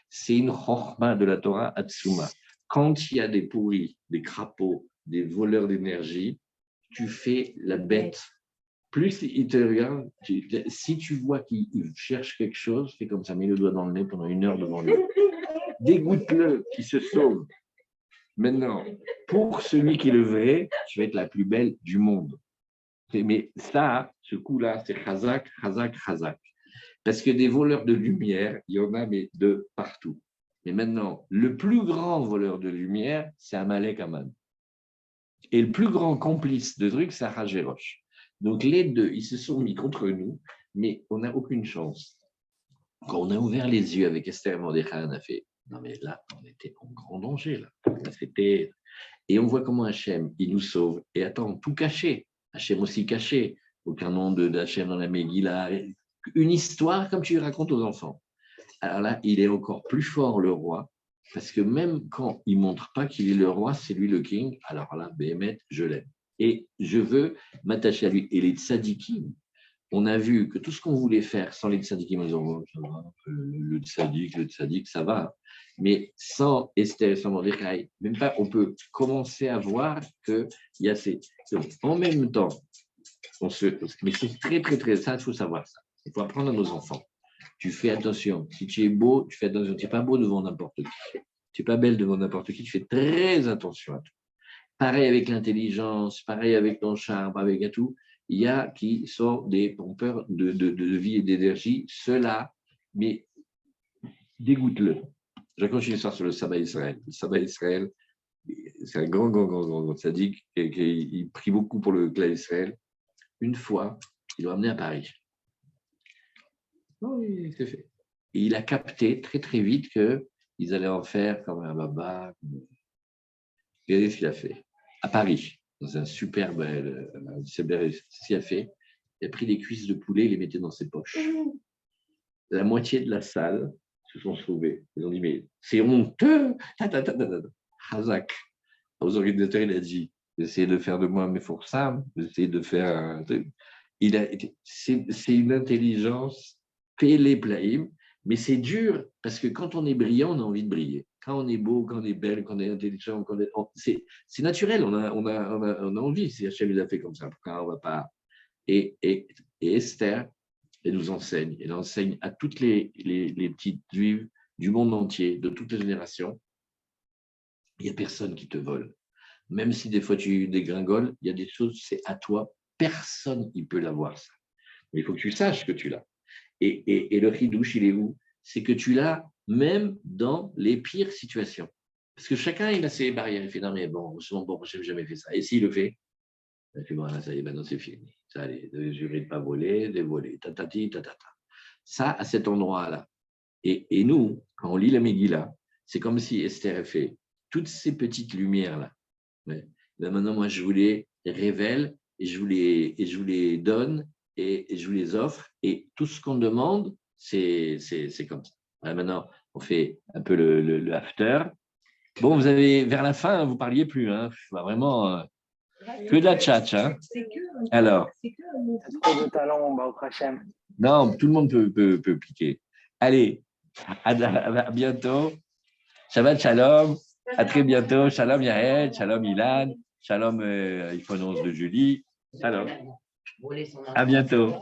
C'est une chorma de la Torah Atsuma. Quand il y a des pourris, des crapauds, des voleurs d'énergie, tu fais la bête. Plus ils te regardent, si tu vois qu'ils cherchent quelque chose, fais comme ça, mets le doigt dans le nez pendant 1 heure devant lui. Dégoûte-le, qu'il se sauve. Maintenant, pour celui qui est le vrai, tu vas être la plus belle du monde. Mais ça, ce coup-là, c'est Chazak, Chazak, Chazak. Parce que des voleurs de lumière, il y en a mais de partout. Mais maintenant, le plus grand voleur de lumière, c'est Amalek Aman. Et le plus grand complice de trucs, c'est Ahasverosh. Donc les deux, ils se sont mis contre nous, mais on n'a aucune chance. Quand on a ouvert les yeux avec Esther et Mordechai, on a fait, non mais là, on était en grand danger. Là. Et on voit comment Hachem, il nous sauve. Et attends, tout caché. Hachem aussi caché. Aucun nom d'Hachem dans la Megillah. Une histoire comme tu racontes aux enfants. Alors là, il est encore plus fort, le roi, parce que même quand il ne montre pas qu'il est le roi, c'est lui le king. Alors là, Béhémet, je l'aime. Et je veux m'attacher à lui. Et les tzadikim, on a vu que tout ce qu'on voulait faire sans les tzadikim, le tzadik, ça va. Mais sans Esther, sans Mordechai, même pas, on peut commencer à voir qu'il y a ces. Donc, en même temps, mais c'est très, très, très, ça, il faut savoir ça. Il faut apprendre à nos enfants. Tu fais attention. Si tu es beau, tu fais attention. Tu n'es pas beau devant n'importe qui. Tu n'es pas belle devant n'importe qui, tu fais très attention à tout. Pareil avec l'intelligence, pareil avec ton charme, avec tout. Il y a qui sont des pompeurs de vie et d'énergie. Ceux-là, mais dégoûte-le. Je continue l'histoire sur le sabbat Israël. Le sabbat Israël, c'est un grand sadique qui prie beaucoup pour le clan Israël. Une fois, il l'a amené à Paris. Oui, c'est fait. Et il a capté très vite qu'ils allaient en faire comme un baba. Regardez ce qu'il a fait. À Paris, dans un superbe, ce qu'il a fait. Il a pris des cuisses de poulet, il les mettait dans ses poches. La moitié de la salle se sont sauvés. Ils ont dit, mais c'est honteux. Hazak. Aux organisateurs, il a dit, j'essayais de faire de moi mes forçats, j'essayais de faire un truc. C'est une intelligence péléplaïm, mais c'est dur parce que quand on est brillant, on a envie de briller. Quand on est beau, quand on est belle, quand on est intelligent, c'est naturel, on a envie. Si Hachem nous a fait comme ça, pourquoi on ne va pas. Et Esther, elle nous enseigne. Elle enseigne à toutes les petites juives du monde entier, de toutes les générations. Il n'y a personne qui te vole. Même si des fois tu dégringoles, il y a des choses, c'est à toi. Personne ne peut l'avoir, ça. Mais il faut que tu saches que tu l'as. Et le ridouche, il est où? C'est que tu l'as même dans les pires situations. Parce que chacun, il a ses barrières. Il fait, non, mais bon, je n'ai jamais fait ça. Et s'il le fait, il fait, bon, ça y est, maintenant c'est fini. Ça, allez, jurer de ne pas voler, de voler, tatati, tatata. Ça, à cet endroit-là. Et nous, quand on lit la Megillah, c'est comme si Esther a fait toutes ces petites lumières-là. Mais maintenant, moi, je vous les révèle et je vous les donne et je vous les offre. Et tout ce qu'on demande, c'est comme ça. Voilà, maintenant, on fait un peu le after. Bon, vous avez, vers la fin, vous ne parliez plus. Hein, vraiment, que de la tchatch. Hein. Alors. Trop de talent, au Hachem. Non, tout le monde peut piquer. Allez, à bientôt. Shabbat shalom. À très bientôt. Shalom Yael, shalom Ilan, shalom iPhone 11 de Julie. Shalom. À bientôt.